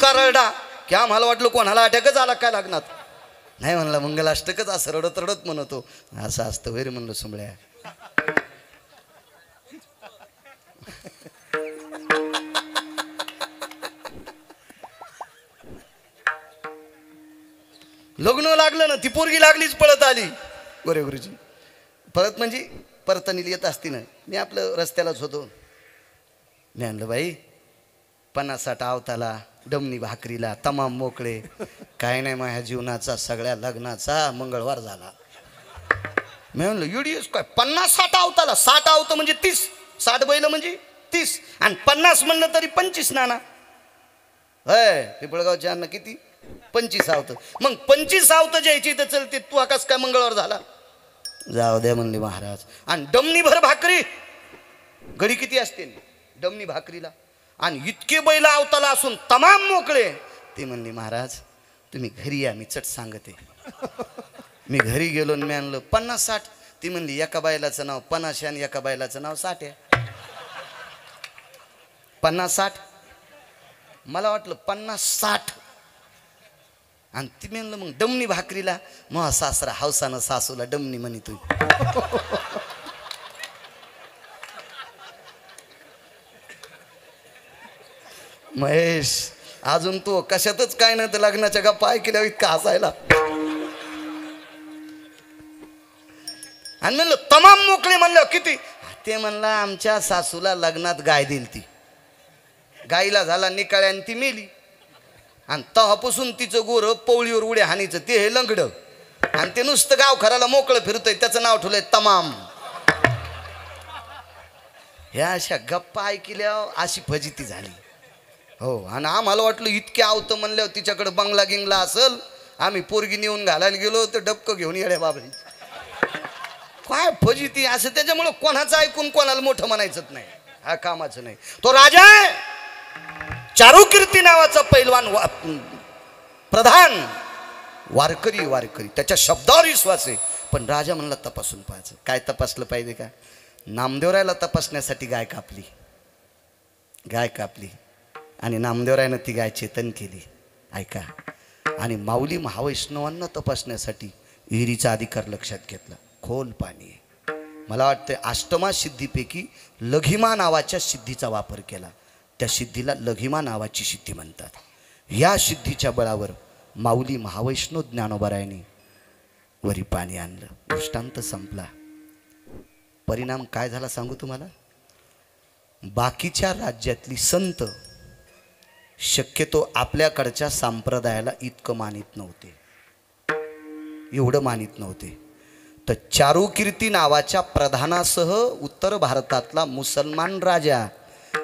इतका रडा की आम्हाला वाटलं कोणाला अटॅकच आला काय लागणार नाही. म्हणला मंगलाष्टकच असं रडत रडत म्हणतो. असं असतं वैर म्हणलं सुंबळ्या. लग्न लागलं ना ती पोरगी लागलीच पळत आली. गोरे गुरुजी परत म्हणजे परतनीला येत असती ना. मी आपलं रस्त्यालाच होतो. मी आणलं बाई 50-60 आवताला डमणी भाकरीला तमाम मोकळे काय नाही माझ्या जीवनाचा सगळ्या लग्नाचा मंगळवार झाला. मी म्हणलं युडीएस काय 50-60 आवताला 60 आवतं म्हणजे 30 60 बैल म्हणजे 30 आणि 50 म्हणलं तरी 25 नाना. होय पिंपळगावच्या अन्न किती 25 आवतं. मग 25 आवतं ज्यायची तर चलते तू आकाश काय मंगळवार झाला. जाऊ द्या म्हणले महाराज. आणि डमणी भर भाकरी गडी किती असते डमणी भाकरीला आणि इतके बैल आवताला असून तमाम मोकळे. ते म्हणले महाराज तुम्ही घरी या मी चट सांगते. मी घरी गेलो मी आणलं 50-60. ती म्हणली एका बैलाचं नाव 50 आणि एका बैलाचं नाव 60 आहे. 50-60 मला वाटलं 50-60 आणि ती म्हणलं मग डमणी भाकरीला मग सासरा हौसानं सासूला डमणी म्हणी तू. महेश अजून तो कशातच काय नाही तर लग्नाच्या गप्पा ऐकल्या इतका हसायला. आणि म्हणलं तमाम मोकळे म्हणलं किती. ते म्हणला आमच्या सासूला लग्नात गाय दिली ती गाईला झाला निकाळ्या आणि ती मेली आणि तेव्हापासून तिचं गोर पवळीवर उड्या हानीचं ते हे लंगडं आणि ते नुसतं गाव खराला मोकळं फिरतंय त्याचं नाव ठेवलंय तमाम. ह्या अशा गप्पा ऐकल्या अशी फजिती झाली. हो आणि आम्हाला वाटलं इतके आवतं म्हणल्यावर तिच्याकडे बंगला गिंगला असल. आम्ही पोरगी नेऊन घालायला गेलो तर डबकं घेऊन येड्या बाबरी काय फजिती असं. त्याच्यामुळं कोणाचं ऐकून कोणाला मोठं म्हणायचंच नाही. हा कामाचं नाही. तो राजा आहे चारुकीर्ती नावाचा पैलवान प्रधान वारकरी त्याच्या शब्दावर विश्वास आहे. पण राजा म्हणला तपासून पाहायचं. काय तपासलं पाहिजे का. नामदेवरायला तपासण्यासाठी गाय कापली आणि नामदेवरायनं ती गाय चेतन केली. ऐका. आणि माऊली महावैष्णवांना तपासण्यासाठी विहिरीचा अधिकार लक्षात घेतला. खोल पाणी आहे. मला वाटतं अष्टमा सिद्धीपैकी लघिमा नावाच्या सिद्धीचा वापर केला. त्या सिद्धीला लघिमा नावाची सिद्धी म्हणतात. या सिद्धीच्या बळावर माऊली महावैष्णव ज्ञानोबारायांनी वरी पाणी आणलं. दृष्टांत संपला. परिणाम काय झाला सांगू तुम्हाला. बाकीच्या राज्यातली संत शक्यतो आपल्याकडच्या संप्रदायाला इतकं मानित नव्हते. एवढं मानित नव्हते. तर चारुकीर्ती नावाच्या प्रधानासह उत्तर भारतातला मुसलमान राजा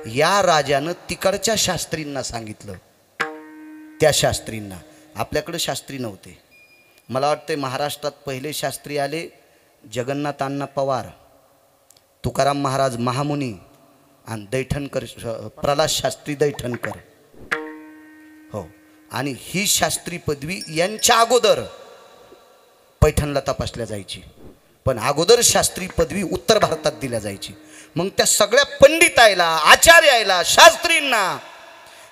या राजानं तिकडच्या शास्त्रींना सांगितलं. त्या शास्त्रींना आपल्याकडे शास्त्री नव्हते. मला वाटते महाराष्ट्रात पहिले शास्त्री आले जगन्नाथ अण्णा पवार, तुकाराम महाराज महामुनी आणि दैठणकर प्रल्हाद शास्त्री दैठणकर. हो आणि ही शास्त्री पदवी यांच्या अगोदर पैठणला तपासल्या जायची. पण अगोदर शास्त्री पदवी उत्तर भारतात दिल्या जायची. मग त्या सगळ्या पंडितायला आचार्याला शास्त्रींना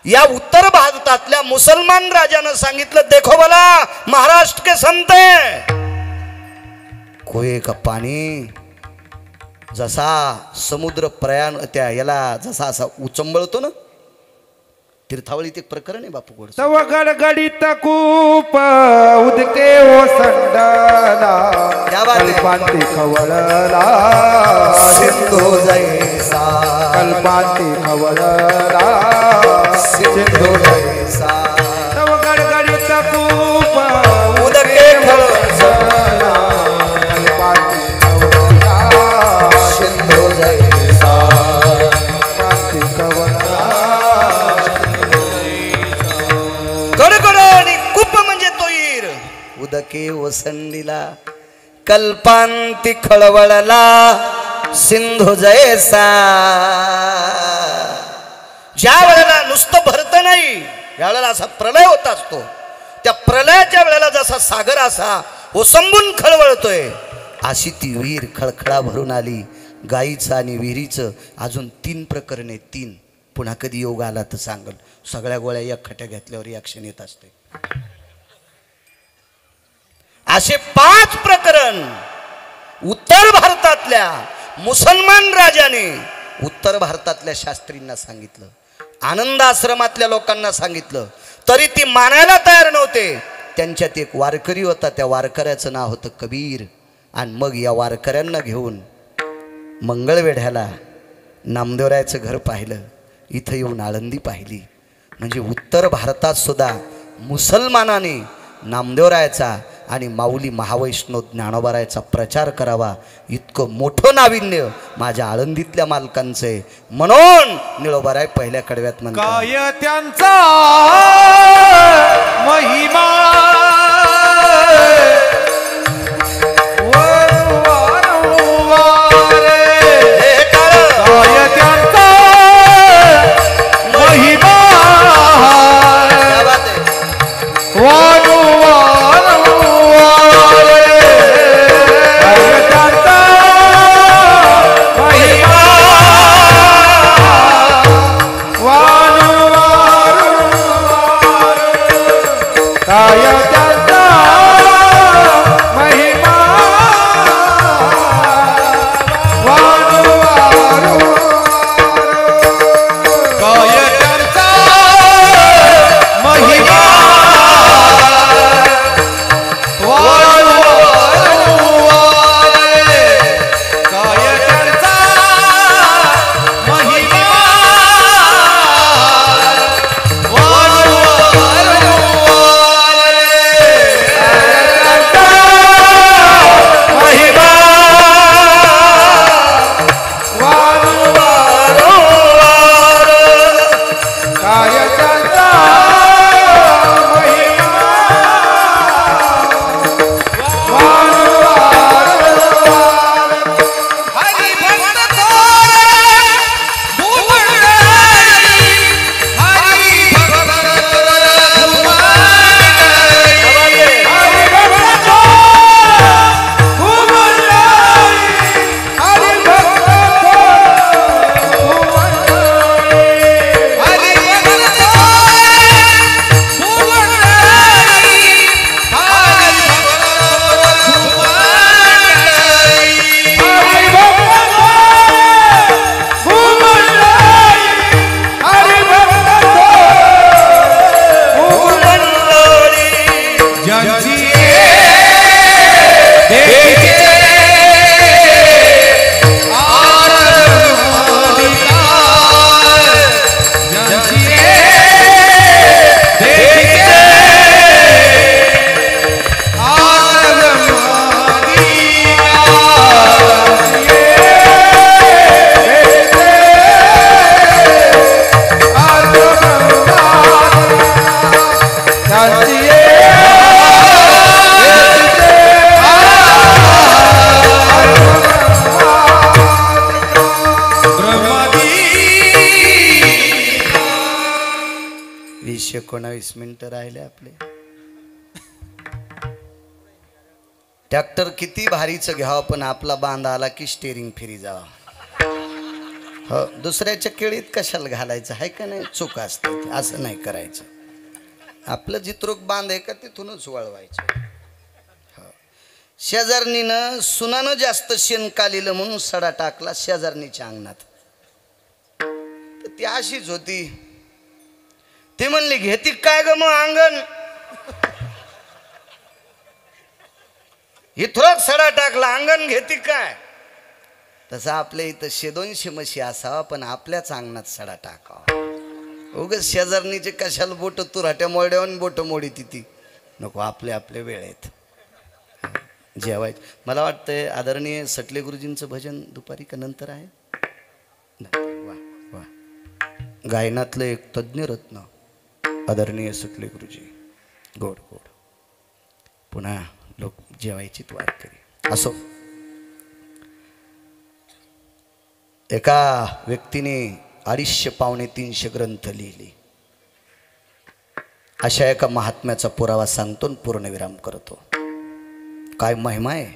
या उत्तर भारतातल्या मुसलमान राजानं सांगितलं देखो बोला महाराष्ट्र के संत कोई का पाणी जसा समुद्र प्रयाण त्या याला जसा असा उचंबळतो ना. तीर्थावळीत एक प्रकरण आहे बापू गोड. तव गडगडीत कूप उदके ओसंडला कल्पांती खवळला सिंधू जैसा कल्पांती खवळला सिंधू जैसा. तव गडगडीत कूप उदके खवळला कल्पांती खवळला सिंधू जैसा कल्पांती खवळला. गडगड कूप म्हणजे तोईर उदके ओसंडीला कल्पांती खळवळला सिंधू जैसा. ज्या वेळेला नुसतं भरत नाही यावेळेला असा प्रलय होत असतो. त्या प्रलयाच्या वेळेला जसा सागर असा ओसंबून खळवळतोय अशी ती विहीर खळखळा भरून आली. गाईचं आणि विहिरीचं अजून 3 प्रकरणे 3 पुन्हा कधी योग आला तर सांगल. सगळ्या गोळ्या एक खट्या घेतल्यावर रिॲक्शन येत असते. असे 5 प्रकरण उत्तर भारतातल्या मुसलमान राजाने उत्तर भारतातल्या शास्त्रींना सांगितलं, आनंद आश्रमातल्या लोकांना सांगितलं, तरी ती मानायला तयार नव्हते. त्यांच्यात एक वारकरी होता, त्या वारकऱ्याचं नाव होतं कबीर. आणि मग या वारकऱ्यांना घेऊन मंगळवेढ्याला नामदेवरायाचं घर पाहिलं, इथं येऊन आळंदी पाहिली. म्हणजे उत्तर भारतात सुद्धा मुसलमानाने नामदेवरायाचा आणि माऊली महावैष्णव ज्ञानोबारायाचा प्रचार करावा, इतकं मोठं नाविन्य माझ्या आळंदीतल्या मालकांचं आहे. म्हणून निळोबाराय पहिल्या कडव्यात म्हणतात, काय त्यांचा महिमा काय त्यांचा महिमा वीसशे 19 मिनिटं राहिले आपले. ट्रॅक्टर किती भारीचं घ्यावं, पण आपला बांध आला की स्टेरिंग फिरी जावा. हो, दुसऱ्याच्या केळीत कशाला घालायचं आहे का नाही, चूक असते. असं नाही करायचं. आपलं जित्रोक बांध आहे का तिथूनच वळवायचं. हो, शेजारणीनं सुनानं जास्त शेण कालिलं म्हणून सडा टाकला शेजारणीच्या अंगणात. तर ती अशीच होती. ती म्हणली, घेती काय ग मग अंगण, इथं सडा टाकला अंगण घेती काय. तसं आपल्या इथं 100-200 म्हशी असावा, पण आपल्याच अंगणात सडा टाकावा. उगाच शेजारणीचे कशाला बोट तुराट्या मोड्यावर बोट मोडी ती नको. आपले आपले वेळेत जेवायचं. मला वाटतंय आदरणीय सटले गुरुजींचं भजन दुपारी का नंतर आहे. वा वा, गायनातलं एक तज्ज्ञ रत्न आदरणीय सटले गुरुजी. गोड गोड. पुन्हा लोक जेवायची वाट करी. असो, एका व्यक्तीने 250-300 ग्रंथ लिहिले. अशा एका महात्म्याचा पुरावा सांगतो, पूर्णविराम करतो. काय महिमा आहे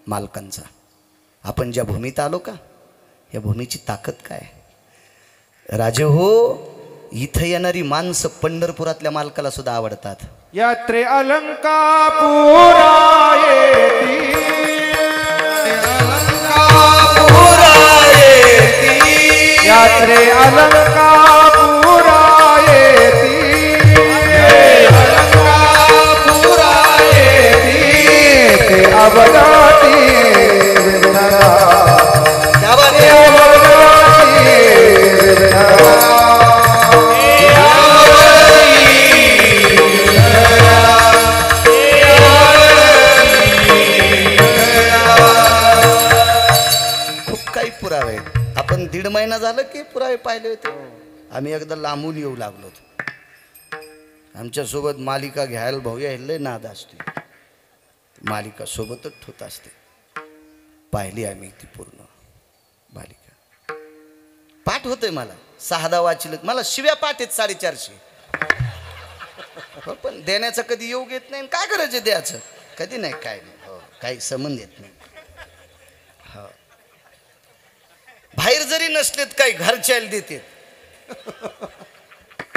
मालकांचा. आपण ज्या भूमीत आलो का, या भूमीची ताकद काय. राजे हो, इथं येणारी माणसं पंढरपुरातल्या मालकाला सुद्धा आवडतात. यात्रे अलंकापुरा येती, यात्रे अलंकापुरा येती, अलंकापुरा येती, ते अवदाती विघ्नरा, ते अवदाती विघ्नरा. खूप काही पुरावे आहेत. आपण 1.5 महिना झालं की पुरावे पाहिले होते. आम्ही एकदा लांबून येऊ लागलो होतो. आमच्यासोबत मालिका घ्यायला भाऊ यायला नाद असते, मालिका सोबतच ठोत असते. पाहिली आम्ही ती पूर्ण मालिका. पाठ होतंय मला 6-10 वाचलं. मला शिव्या पाठ आहेत 450. हो, पण देण्याचं कधी योग येत नाही. काय करायचं द्यायचं कधी नाही, काय नाही. हो, काही संबंध येत नाही. हो, बाहेर जरी नसलेत काही घरच्याला देते.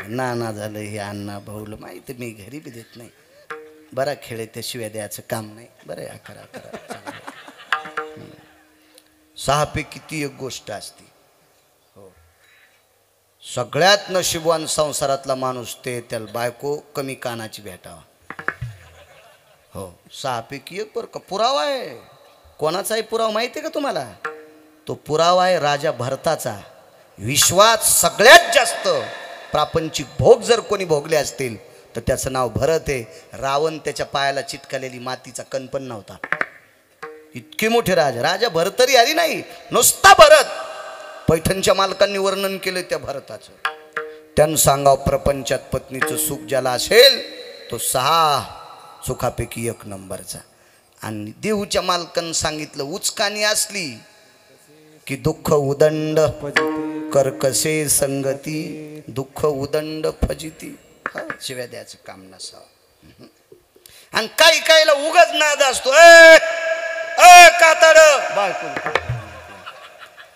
नाना झालं हे अण्णा भाऊला माहिती, मी घरी बी देत नाही. बरा खेळ त्या शिव्या द्यायचं काम नाही. बरं आहे, करा. 6 पैकी ती एक गोष्ट असते. हो, सगळ्यात नशीबवान संसारातला माणूस ते त्याला बायको कमी कानाची भेटावा. हो, 6 पैकी एक. बरं का, पुरावा आहे. कोणाचा आहे पुरावा माहिती आहे का तुम्हाला? तो पुरावा आहे राजा भरताचा. विश्वात सगळ्यात जास्त प्रापंचिक भोग जर कोणी भोगले असतील तर त्याचं नाव भरत आहे. रावण त्याच्या पायाला चिटकलेली मातीचा कण पण नव्हता. इतके मोठे राजा भरतरी आली नाही, नुसता भरत. पैठणच्या मालकांनी वर्णन केलं त्या भरताचं. त्यानं सांगावं, प्रपंचात पत्नीचं सुख ज्याला असेल तो 6 सुखापैकी 1 नंबरचा. आणि देहूच्या मालकांनी सांगितलं, उचकानी असली की दुःख उदंड कर्कसे संगती, दुःख उदंड फजिती. शिव्या द्यायचं काम नसावं. आणि काही काहीला उगाच नाद असतो. कातड बायको,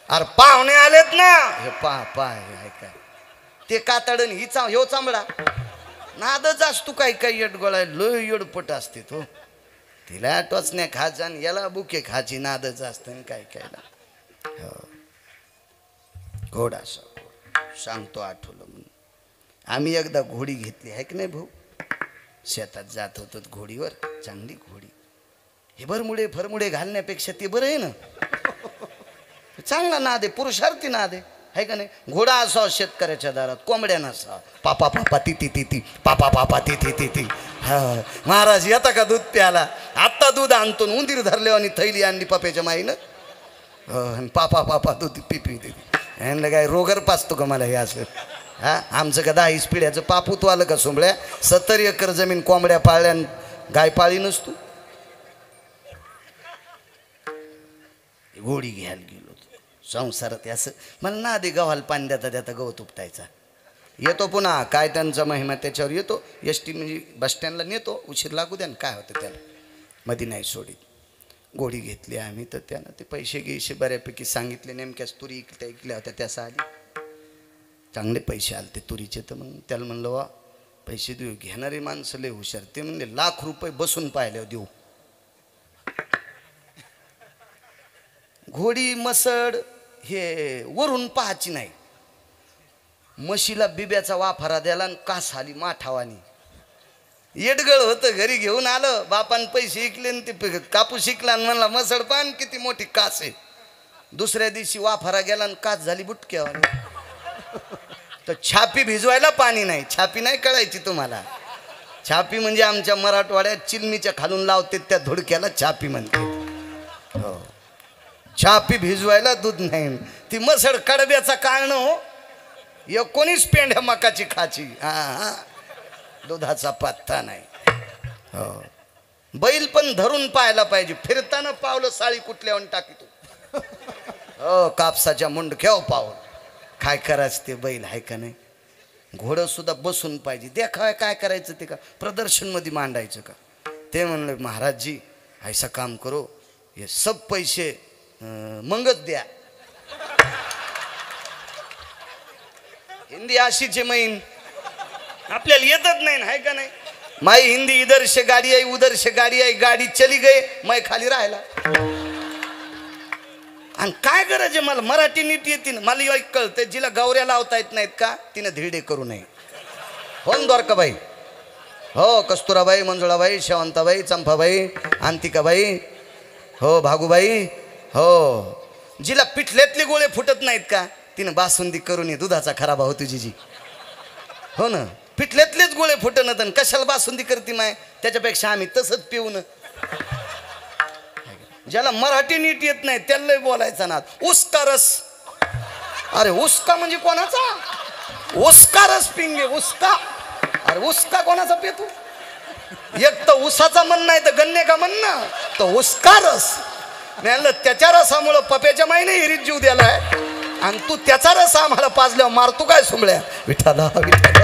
अरे पाहुणे आलेत ना, हे पाय काय ते कातडन ही ह्यो चांबडा. नादच असतो. काही येडगोळा लय येडपट असते तो. तिला टोचण्या खायचं आणि याला बुके खायची नादच असतं. काय कायला घोडा सांगतो आठवलं म्हणून. आम्ही एकदा घोडी घेतली आहे की नाही भाऊ. शेतात जात होतो घोडीवर, चांगली घोडी. हे भरमुडे फरमुडे घालण्यापेक्षा ते बरं आहे ना. चांगला नाद आहे, पुरुषार्थी नाद आहे का नाही. घोडा असावा शेतकऱ्याच्या दारात, कोंबड्या नसावा. पापा पापा ती ती ती ती, पापा पापा ती ती ती ती. हा, महाराज येता का दूध प्याला? आत्ता दूध आणतो. उंदीर धरले आणि थैली आणली पप्याच्या माईनं. पापा पापा दूध पिपी देते. यांना काय रोगर पाचतो का मला हे असं? हा, आमचं का 10 पिढ्याचं पापूत आलं का सोंबळ्या? 70 एकर जमीन कोंबड्या पाळल्या, गाय पाळी नसतो. घोडी घ्यायला गेलो संसारात. असं मला ना दे गव्हाला पाणी देता गवत उपटायचा. येतो पुन्हा काय त्यांचा महिमा त्याच्यावर येतो. एसटी म्हणजे बसस्टँडला नेतो, उशीर लागू द्या ना, काय होतं त्याला, मध्ये नाही सोडित. घोडी घेतली आम्ही तर त्यानं ते पैसे गिसे बऱ्यापैकी सांगितले. नेमक्याच तुरी इकल्या होत्या त्यासाठी चांगले पैसे आले ते तुरीचे. तर मग त्याला म्हणलं, वा पैसे देऊ. घेणारे माणसं लय हुशार. ते म्हणले ₹1,00,000 बसून पाहिल्यावर देऊ. घोडी मसड हे वरून पाहायची नाही. म्हशीला बिब्याचा वाफारा द्याला आणि कास आली माठावानी. येडगळ होतं. घरी घेऊन आलं, बापान पैसे इकले आणि ते कापूस शिकला आणि म्हणला मसड पान किती मोठी कास आहे. दुसऱ्या दिवशी वाफारा गेला आणि कास झाली बुटक्यावानी. तर छापी भिजवायला पाणी नाही. छापी नाही कळायची तुम्हाला. छापी म्हणजे आमच्या मराठवाड्यात चिलमीच्या खालून लावते त्या धुडक्याला छापी म्हणते. हो, छापी भिजवायला दूध नाही. ती मसड कडब्याचा कारण हो. 19 पेंढ्या मकाची खाची. हा, दुधाचा पत्ता नाही. हो, बैल पण धरून पाहायला पाहिजे. फिरताना पावलं साळी कुठल्यावर टाकीतो. हो, कापसाच्या मुंडक्याव पावलं. काय करायचं ते बैल आहे का नाही. घोडं सुद्धा बसून पाहिजे. देखाय काय करायचं ते का प्रदर्शनमध्ये मांडायचं का. ते म्हणलं, महाराज जी ऐसा काम करो, हे सब पैसे मंगत द्या. हिंदी अशीच आहे मैन, आपल्याला येतच नाही हाय का नाही. माई हिंदी इधर से गाडी आई उधर से गाडी आई, गाडी चली गई मै खाली राहिला. आणि काय गरज आहे मला मराठी नीट येते ना. मला एक कळतं जिला गौऱ्या लावता येत नाहीत का तिने धिरडे करू नये. हो द्वारकाबाई, हो कस्तुराबाई, मंजुळाबाई, शेवंताबाई, चंपाबाई, अंतिकाबाई, हो भागूबाई, हो जिला पिठल्यातले गोळे फुटत नाहीत का तिनं बासुंदी करून ये दुधाचा खराब हो तुझी जी. हो ना, पिठल्यातलेच गोळे फुटत न कशाला बासुंदी करते माय, त्याच्यापेक्षा आम्ही तसंच पिऊन. ज्याला मराठी नीट येत नाही त्याला बोलायचा ना उसका रस. अरे उसका म्हणजे कोणाचा? उसका रस पिंगे उसका. अरे उसका कोणाचा पितो? एक तर उसाचा म्हण नाही तर गन्ने का म्हण ना, तो उसका रस. म्हणलं त्याच्या रसामुळं पप्याच्या माईने हिरीत जीव दिलाय आणि तू त्याचा रस आम्हाला पाजल्यावर मारतो काय सुमळ्या. विठाला विठाला.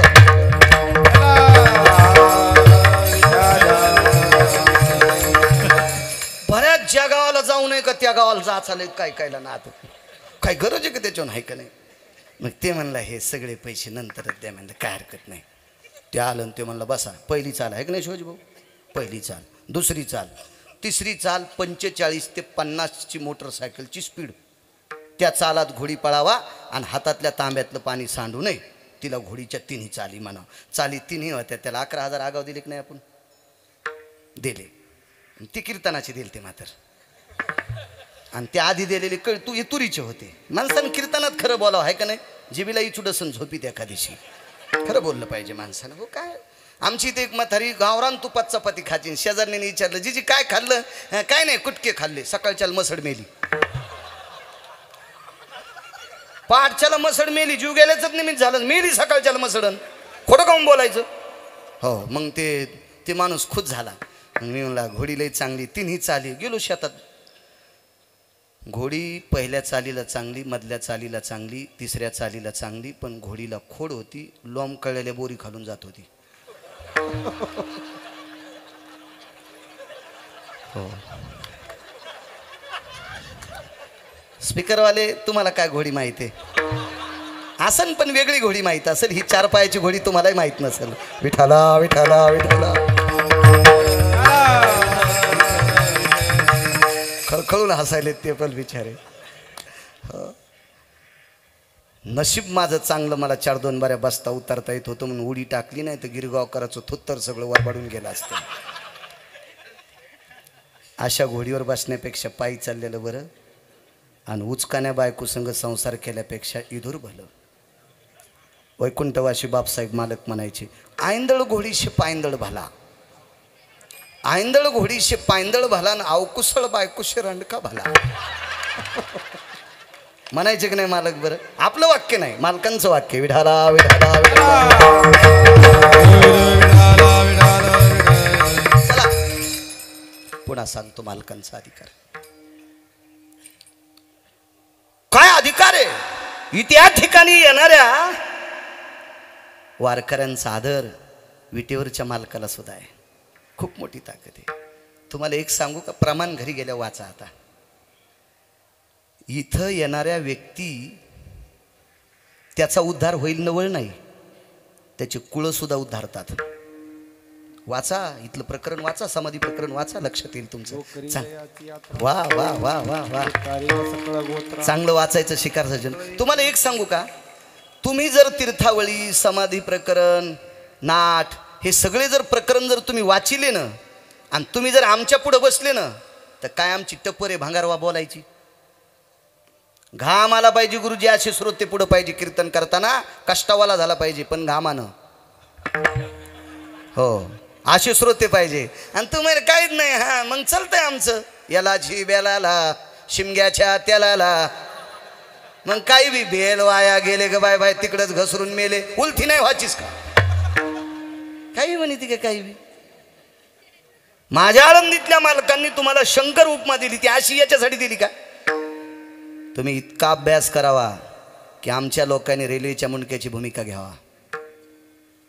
बऱ्याच ज्या गावाला जाऊ नये का त्या गावाला जा चालेल काय कायला ना आता काय गरज आहे का त्याच्यावर आहे का नाही. मग ते म्हणलं हे सगळे पैसे नंतरच द्या. म्हणलं काय हरकत नाही. ते आलं ते म्हणलं बसा. पहिली चाल आहे का नाही शिवाजी भाऊ? पहिली चाल, दुसरी चाल, तिसरी चाल 45 ते 50ची मोटरसायकलची स्पीड. त्या चालात घोडी पळावा आणि हातातल्या तांब्यातलं पाणी सांडू नये. तिला घोडीच्या तिन्ही चाली म्हणावं. चाली तिन्ही होत्या. त्याला 11,000 आगाव दिले की नाही आपण? दिले. ती कीर्तनाची दिले ते मात्र. आणि ते आधी दिलेले तू तुरीचे होते. माणसानं कीर्तनात खरं बोलावं आहे का नाही. जिबीला इचुडसन झोपीत एखादीशी खरं बोललं पाहिजे माणसानं. हो काय आमची इथे एक म्हातारी गावरान तुपात चपाती खाची. शेजारने विचारलं जीजी काय खाल्लं? काय नाही कुटके खाल्ले. सकाळच्याला मसड मेली. पाठच्याला मसड मेली. जीव गेल्याच निमित्त झालं. मेली सकाळच्याला मसडन. खोटं काऊन बोलायचं? हो मग ते माणूस खुश झाला. मी म्हणला घोडी लई चांगली. तिन्ही चाली. गेलो शेतात. घोडी पहिल्या चालीला चांगली, मधल्या चालीला चांगली, तिसऱ्या चालीला चांगली. पण घोडीला खोड होती. लोंब कळलेल्या बोरी खालून जात होती. हो स्पीकरवाले तुम्हाला काय घोडी माहिती आहे? असन पण वेगळी घोडी माहीत असेल. ही 4 पायाची घोडी तुम्हालाही माहीत नसेल. विठाला विठाला विठाला. खळखळून हसायले ते पण बिचारे. नशीब माझं चांगलं मला 4-2 बाऱ्या बसता उतरता येत होतं म्हणून उडी टाकली नाही तर गिरगावकराचं थुत्तर सगळं वरबाडून गेलं असतं. अशा घोडीवर बसण्यापेक्षा पायी चाललेलं बरं आणि उचकाण्या बायको संग संसार केल्यापेक्षा इधूर भलं. वैकुंठवासी बापसाहेब मालक म्हणायचे आयंदळ घोडीशे पायंदळ भला. आयंदळ घोडीशे पायंदळ भला आणि अवकुसळ बायकोशे रंडका भला. म्हणायचे की नाही मालक? बरं आपलं वाक्य नाही मालकांचं वाक्य. विठाला विठाला चला पुन्हा सांगतो मालकांचा अधिकार. काय अधिकार आहे? त्या ठिकाणी येणाऱ्या वारकऱ्यांचा आदर विटेवरच्या मालकाला सुद्धा आहे. खूप मोठी ताकद आहे. तुम्हाला एक सांगू का? प्रमाण घरी गेल्या वाचा. आता इथं येणाऱ्या व्यक्ती त्याचा उद्धार होईल नवळ नाही, त्याचे कुळं सुद्धा उद्धारतात. वाचा इथलं प्रकरण वाचा. समाधी प्रकरण वाचा. लक्षात येईल तुमचं. वा वा वा वा वा चांगलं वाचायचं शिकार सज्जन. तुम्हाला एक सांगू का? तुम्ही जर तीर्थावळी, समाधी प्रकरण, नाट हे सगळे जर प्रकरण जर तुम्ही वाचिले ना आणि तुम्ही जर आमच्या पुढे बसले ना तर काय आमची टप्पर आहे भांगारवा बोलायची. घाम आला पाहिजे गुरुजी. असे श्रोते पुढे पाहिजे. कीर्तन करताना कष्टावाला झाला पाहिजे पण घामानं. हो असे श्रोते पाहिजे. आणि तुम्हाला काहीच नाही. हा मग चालतंय आमचं. याला झी बेलाला शिमग्याच्या त्याला मग काही बी बेल वाया गेले ग बाय बाय तिकडच घसरून मेले. उलथी नाही व्हायचीच का? काही म्हणे ती का काही बी. माझ्या आळंदीतल्या मालकांनी तुम्हाला शंकर उपमा दिली ती अशी याच्यासाठी दिली का? तुम्ही इतका अभ्यास करावा की आमच्या लोकांनी रेल्वेच्या मुंडक्याची भूमिका घ्यावा.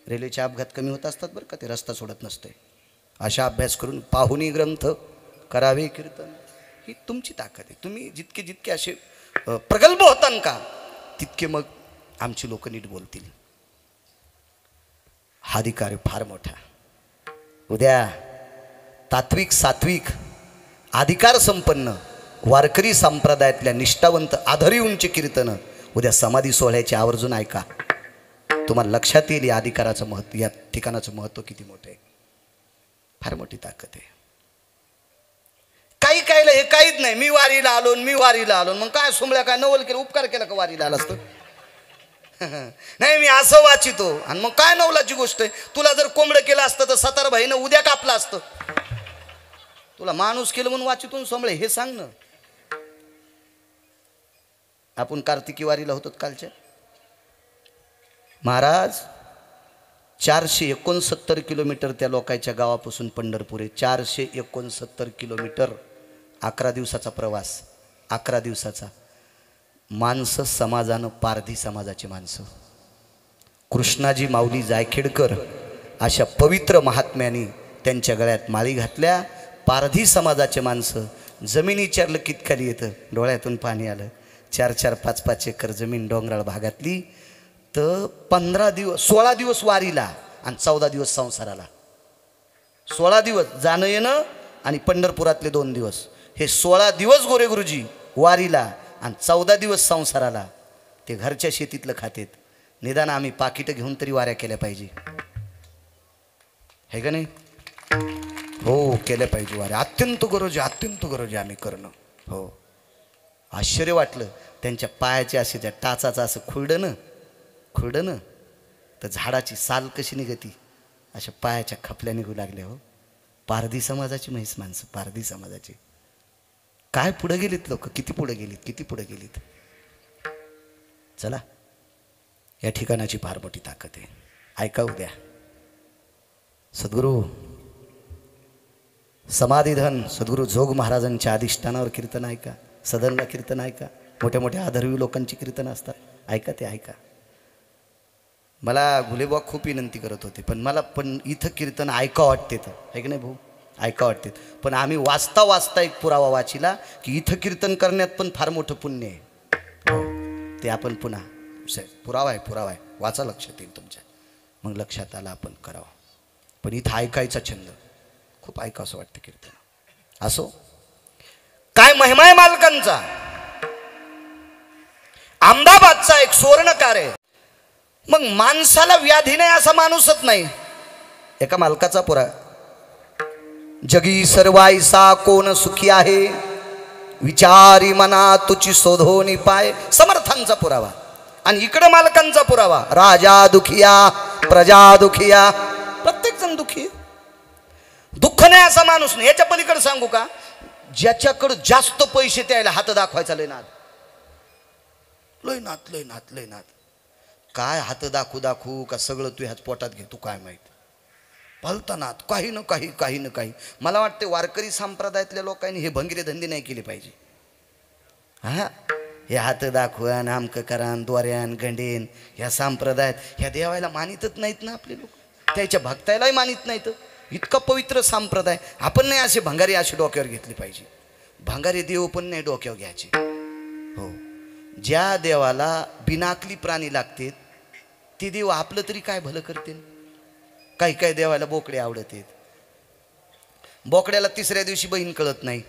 रेल्वेचे अपघात कमी होत असतात बरं का. ते रस्ता सोडत नसते. अशा अभ्यास करून पाहुणी ग्रंथ करावे कीर्तन. ही तुमची ताकद आहे. तुम्ही जितके असे प्रगल्भ होतान का तितके मग आमची लोक नीट बोलतील. हा अधिकार फार मोठा. उद्या तात्विक सात्विक अधिकार संपन्न वारकरी संप्रदायातल्या निष्ठावंत आधारी उंची कीर्तन उद्या समाधी सोहळ्याचे आवर्जून ऐका. तुम्हाला लक्षात येईल या अधिकाराचं महत्व, या ठिकाणाचं महत्व किती मोठं आहे. फार मोठी ताकद आहे. काही कायला हे काहीच नाही, मी वारीला आलो मी वारीला आलो, मग काय सुमल्या काय नवल केलं, उपकार केला का वारीला आला असतो. नाही मी असं वाचितो आणि मग काय नवलाची गोष्ट आहे. तुला जर कोंबडं केलं असतं तर सतार भाईनं उद्या कापलं असतं. तुला माणूस केलं म्हणून वाचितून सोमळे हे सांग ना. आपण कार्तिकी वारीला होतो कालच्या. महाराज 469 किलोमीटर त्या लोकांच्या गावापासून पंढरपूर आहे. 469 किलोमीटर, 11 दिवसाचा प्रवास. 11 दिवसाचा. माणसं समाजानं पारधी समाजाची माणसं. कृष्णाजी माऊली जायखेडकर अशा पवित्र महात्म्यांनी त्यांच्या गळ्यात माळी घातल्या. पारधी समाजाचे माणसं. जमीन विचारलं कित खाली येतं, डोळ्यातून पाणी आलं. 4-4, 5-5 एकर जमीन डोंगराळ भागातली. तर 15 दिवस 16 दिवस वारीला आणि 14 दिवस संसाराला. 16 दिवस जाणं येणं आणि पंढरपुरातले 2 दिवस. हे 16 दिवस गोरे गुरुजी वारीला आणि 14 दिवस संसाराला. ते घरच्या शेतीतलं खातेत. निदान आम्ही पाकिटं घेऊन तरी वाऱ्या केल्या पाहिजे, हे का नाही. हो केल्या पाहिजे वाऱ्या. अत्यंत गरज आहे, अत्यंत गरज आहे आम्ही करणं. हो आश्चर्य वाटलं त्यांच्या पायाचे असे त्या टाचाचं असं खुरडं ना तर झाडाची साल कशी निघती अशा पायाच्या खपल्या निघू लागल्या. हो पारधी समाजाची म्हैस माणसं, पारधी समाजाची. काय पुढे गेलीत लोक, किती पुढे गेलीत. चला या ठिकाणाची फार मोठी ताकद आहे. ऐका उद्या सद्गुरू समाधीधन सद्गुरू जोग महाराजांच्या अधिष्ठानावर कीर्तन ऐका. सदनला कीर्तन ऐका. मोठ्या मोठ्या आदरवी लोकांची कीर्तन असतात. ऐका ते ऐका. मला घुलेबा खूप विनंती करत होते, पण मला इथं कीर्तन ऐका वाटते तर, आहे की नाही भाऊ, ऐका वाटते. पण आम्ही वाचता एक पुरावा वाचिला की इथं कीर्तन करण्यात पण फार मोठं पुण्य आहे. हो ते आपण पुन्हा पुरावा आहे वाचा, लक्षात येईल तुमच्या. मग लक्षात आलं आपण करावं. पण इथं ऐकायचा छंद खूप ऐकावं असं वाटतं कीर्तन. असो काय महिमा आहे मालकांचा. अहमदाबादचा एक सुवर्णकार आहे. मग माणसाला व्याधी नाही असा माणूसच नाही. एका मालकाचा पुरा जगी सर्वायसा कोण सुखी आहे, विचारी मना तुची शोधोनी पाय. समर्थांचा पुरावा. आणि इकडं मालकांचा पुरावा. राजा दुखिया प्रजा दुखिया, प्रत्येक जण दुखी. दुःख नाही असा माणूस नाही. याच्या पलीकडे सांगू का, ज्याच्याकडे जास्त पैसे त्याला हात दाखवायचा लय नाद. काय हात दाखवू का सगळं तू ह्याच पोटात घे, तू काय माहित. भलतानात काही न काही. मला वाटते वारकरी संप्रदायातल्या लोकांनी हे भंगिरे धंदे नाही केले पाहिजे. हा हे हात दाखवान आमकं करान द्वाऱ्यान गंडेन ह्या संप्रदायात ह्या देवाला मानितच नाहीत ना आपले लोक. त्याच्या भक्तायलाही मानित नाहीत. इतका पवित्र संप्रदाय. आपण नाही असे भंगारी असे डोक्यावर घेतले पाहिजे. भंगारी देव पण नाही डोक्यावर घ्यायचे. हो ज्या देवाला बिनाकली प्राणी लागतात ते देव आपलं तरी काय भलं करते. काही देवाला बोकडे आवडत आहेत. बोकड्याला 3ऱ्या दिवशी बहीण कळत नाही,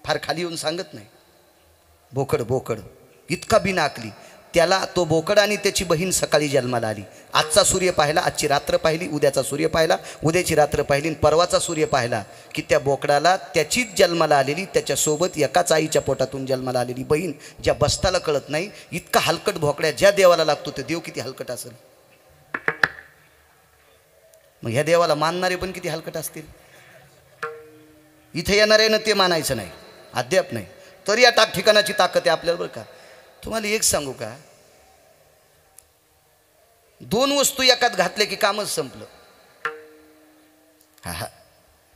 फार खाली येऊन सांगत नाही. बोकड इतका बिनाकली. त्याला तो बोकड आणि त्याची बहीण सकाळी जन्माला आली. आजचा सूर्य पाहिला, आजची रात्र पाहिली, उद्याचा सूर्य पाहिला, उद्याची रात्र पाहिली, परवाचा सूर्य पाहिला की त्या बोकडाला त्याचीच जन्माला आलेली, त्याच्यासोबत एकाच आईच्या पोटातून जन्माला आलेली बहीण ज्या बस्ताला कळत नाही. इतका हलकट भोकड्या ज्या देवाला लागतो ते देव किती हलकट असेल. मग ह्या देवाला मानणारे पण किती हलकट असतील. इथे येणाऱ्यानं ते मानायचं नाही, अद्याप नाही. तरी या ठिकाणाची ताकद आहे आपल्याला. बरं का तुम्हाला एक सांगू का, 2 वस्तू एकात घातल्या की कामच संपलं. हा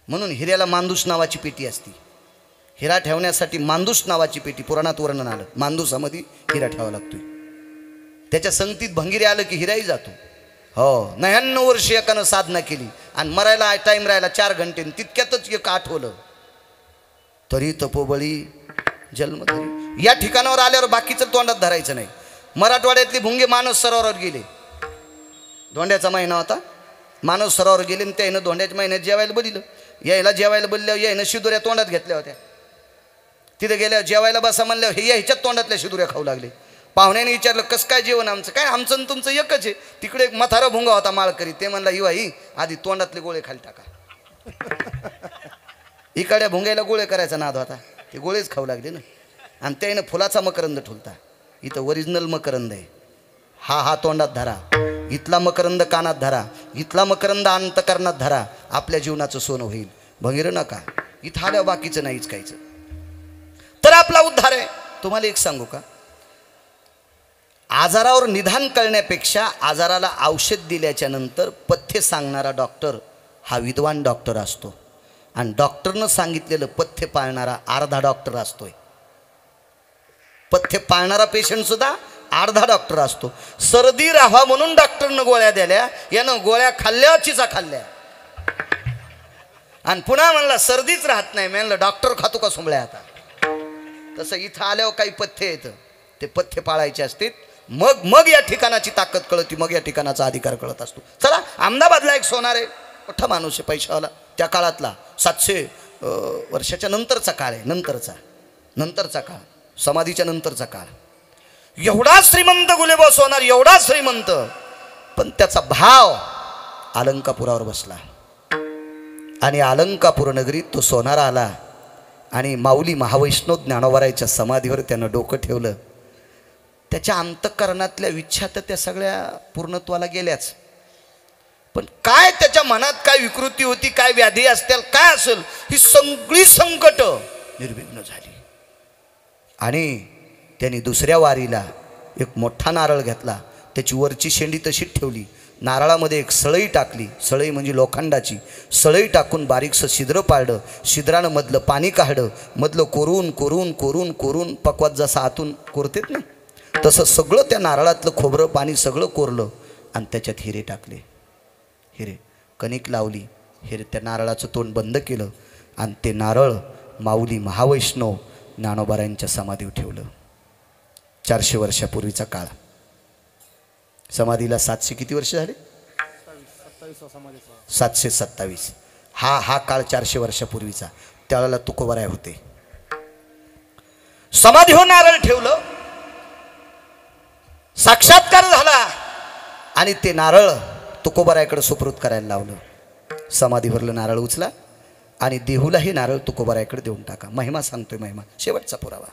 म्हणून हिऱ्याला मांदूस नावाची पेटी असती. हिरा ठेवण्यासाठी मांदूस नावाची पेटी पुराणात वर्णन आलं. मांदूसामध्ये हिरा ठेवावा लागतोय. त्याच्या संगतीत भंगिरे आलं की हिराही जातो. हो 99 वर्ष एकानं साधना केली आणि मरायला टाईम राहिला 4 घंटे, तितक्यातच एक आठवलं तरी तपोबळी जन्मधरी. या ठिकाणावर आल्यावर बाकीचं तोंडात धरायचं नाही. मराठवाड्यातली भुंगे मानस सरोवरावर गेले. धोंड्याचा महिना होता. मानस सरोवरावर गेले आणि त्यानं धोंड्याच्या महिन्यात जेवायला बोलिलं. यायला जेवायला बोलल्यावर यायनं शिदुऱ्या तोंडात घेतल्या होत्या. तिथे गेल्यावर जेवायला बसा म्हणल्यावर हे ह्याच्यात तोंडातल्या शिदुऱ्या खाऊ लागले. पाहुण्याने विचारलं कसं काय जेवण आमचं? काय आमचं आणि तुमचं एकच आहे. तिकडे एक म्हातारा भुंगा होता माळकरी. ते म्हणला ही आधी तोंडातले गोळे खाली टाका. इकडे भुंग्याला गोळे करायचा नाद होता. ते गोळेच खाऊ लागले ना. आणि त्यानं फुलाचा मकरंद ठुलता. इथं ओरिजिनल मकरंद आहे. हा तोंडात धरा. इथला मकरंद कानात धरा. इथला मकरंद अंतकरणात धरा. आपल्या जीवनाचं सोनं होईल. भंगीर नका. इथं आल्यावर बाकीचं नाहीच काहीच. तर आपला उद्धार आहे. तुम्हाला एक सांगू का, आजारावर निदान करण्यापेक्षा आजाराला औषध दिल्याच्या नंतर पथ्य सांगणारा डॉक्टर हा विद्वान डॉक्टर असतो. आणि डॉक्टरनं सांगितलेलं पथ्य पाळणारा अर्धा डॉक्टर असतोय. पथ्य पाळणारा पेशंट सुद्धा अर्धा डॉक्टर असतो. सर्दी राहावा म्हणून डॉक्टरनं गोळ्या दिल्या. यानं गोळ्या खाल्ल्या चिचा खाल्ल्या. आणि पुन्हा म्हणला सर्दीच राहत नाही. म्हणलं डॉक्टर खातो का सोंबळ्या आता. तसं इथं आल्यावर काही पथ्य येतं. ते पथ्य पाळायचे असते. मग या ठिकाणाची ताकद कळती. मग या ठिकाणाचा अधिकार कळत असतो. चला, अहमदाबादला एक सोनार आहे. मोठा माणूस आहे पैशावाला. त्या काळातला 700 वर्षाच्या नंतरचा काळ आहे. नंतरचा काळ, समाधीच्या नंतरचा काळ. एवढा श्रीमंत गुलेबा सोनार, एवढा श्रीमंत. पण त्याचा भाव अलंकापुरावर बसला. आणि अलंकापूर नगरीत तो सोनार आला आणि माऊली महावैष्णव ज्ञानोबारायच्या समाधीवर त्यानं डोकं ठेवलं. त्याच्या अंतःकरणातल्या इच्छा तर त्या सगळ्या पूर्णत्वाला गेल्याच. पण काय त्याच्या मनात काय विकृती होती, काय व्याधी असतील, काय असेल, ही सगळी संकट निर्विघ्न झाली. आणि त्यांनी दुसऱ्या वारीला एक मोठा नारळ घेतला. त्याची वरची शेंडी तशीच ठेवली. नारळामध्ये एक सळई टाकली. सळई म्हणजे लोखंडाची. सळई टाकून बारीकसं छिद्र पाडलं. छिद्रानं मधलं पाणी काढलं. मधलं कोरून कोरून कोरून कोरून पकवात जसं आतून कोरतेत ना, तसं सगळं त्या नारळातलं खोबरं पाणी सगळं कोरलं. आणि त्याच्यात हिरे टाकले. हिरे कणिक लावली. हिरे त्या नारळाचं तोंड बंद केलं. आणि ते नारळ माऊली महावैष्णव ज्ञानोबारायांच्या समाधीवर ठेवलं. 400 वर्षापूर्वीचा काळ. समाधीला 700 किती वर्ष झाले? 727. हा काळ 400 वर्षापूर्वीचा. त्यावेळेला तुकोबाराय होते. समाधीवर नारळ ठेवलं. साक्षात्कार झाला. आणि ते नारळ तुकोबारायकडे सुपूर्द करायला लावलं. समाधीवरलं नारळ उचला आणि देहूला हे नारळ तुकोबारायकडे देऊन टाका. महिमा सांगतोय, महिमा शेवटचा पुरावा.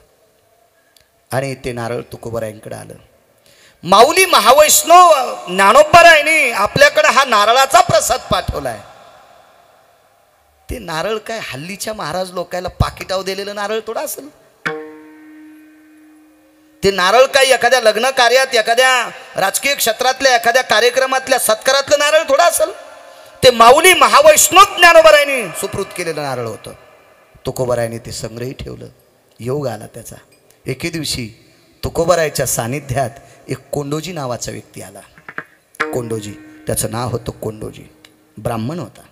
आणि ते नारळ तुकोबारायांकडे आलं. माऊली महावैष्णव ज्ञानोबारायांनी आपल्याकडे हा नारळाचा प्रसाद पाठवलाय. ते नारळ काय हल्लीच्या महाराज लोकायला पाकिटाव दिलेलं नारळ थोडा असेल. ते नारळ काय एखाद्या लग्न कार्यात, एखाद्या राजकीय क्षेत्रातल्या एखाद्या कार्यक्रमातल्या सत्कारातलं नारळ थोडा असेल. ते माऊली महावैष्णव ज्ञानोबारायांनी सुपूर्द केलेलं नारळ होतं. तुकोबारायांनी ते संग्रही ठेवलं. योग आला त्याचा. एके दिवशी तुकोबारायच्या सानिध्यात एक कोंडोजी नावाचा व्यक्ती आला. कोंडोजी, त्याचं नाव होतं कोंडोजी. ब्राह्मण होता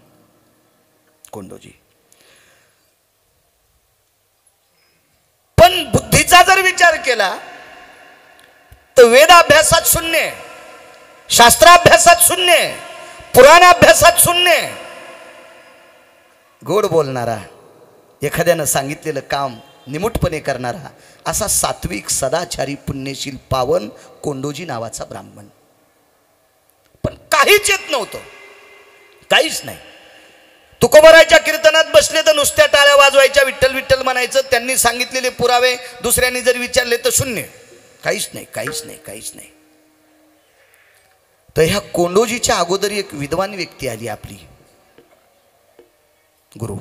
कोंडोजी. पण बुद्धीचा जर विचार केला तर वेदाभ्यासात शून्य, शास्त्राभ्यासात शून्य, पुराणाभ्यासात शून्य. गोड बोलणारा, एखाद्यानं सांगितलेलं काम निमुटपणे करणारा, असा सात्विक सदाचारी पुण्यशील पावन कोंडोजी नावाचा ब्राह्मण. पण काहीच येत नव्हतं. काहीच नाही. तुकोबारायच्या कीर्तनात बसले तर नुसत्या टाळ्या वाजवायच्या, विठ्ठल विठ्ठल म्हणायचं. त्यांनी सांगितलेले पुरावे दुसऱ्यांनी जर विचारले तर शून्य. काहीच नाही, काहीच नाही, काहीच नाही. तर ह्या कोंडोजीच्या अगोदर एक विद्वान व्यक्ती आली आपली, गुरु.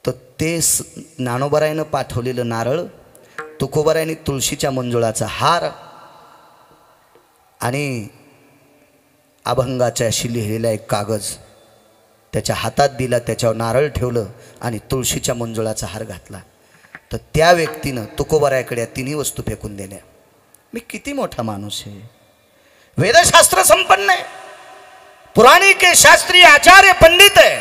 तर ते ज्ञानोबारायनं पाठवलेलं नारळ, तुकोबारायांनी तुळशीच्या मंजुळाचा हार आणि अभंगाच्या अशी लिहिलेला एक कागद त्याच्या हातात दिला. त्याच्यावर नारळ ठेवलं आणि तुळशीच्या मंजुळाचा हार घातला. तर त्या व्यक्तीनं तुकोबारायाकडे या तिन्ही वस्तू फेकून दिल्या. मी किती मोठा माणूस आहे. वेदशास्त्र संपन्न आहे, पुराणिक आहे, शास्त्रीय आचार्य पंडित आहे.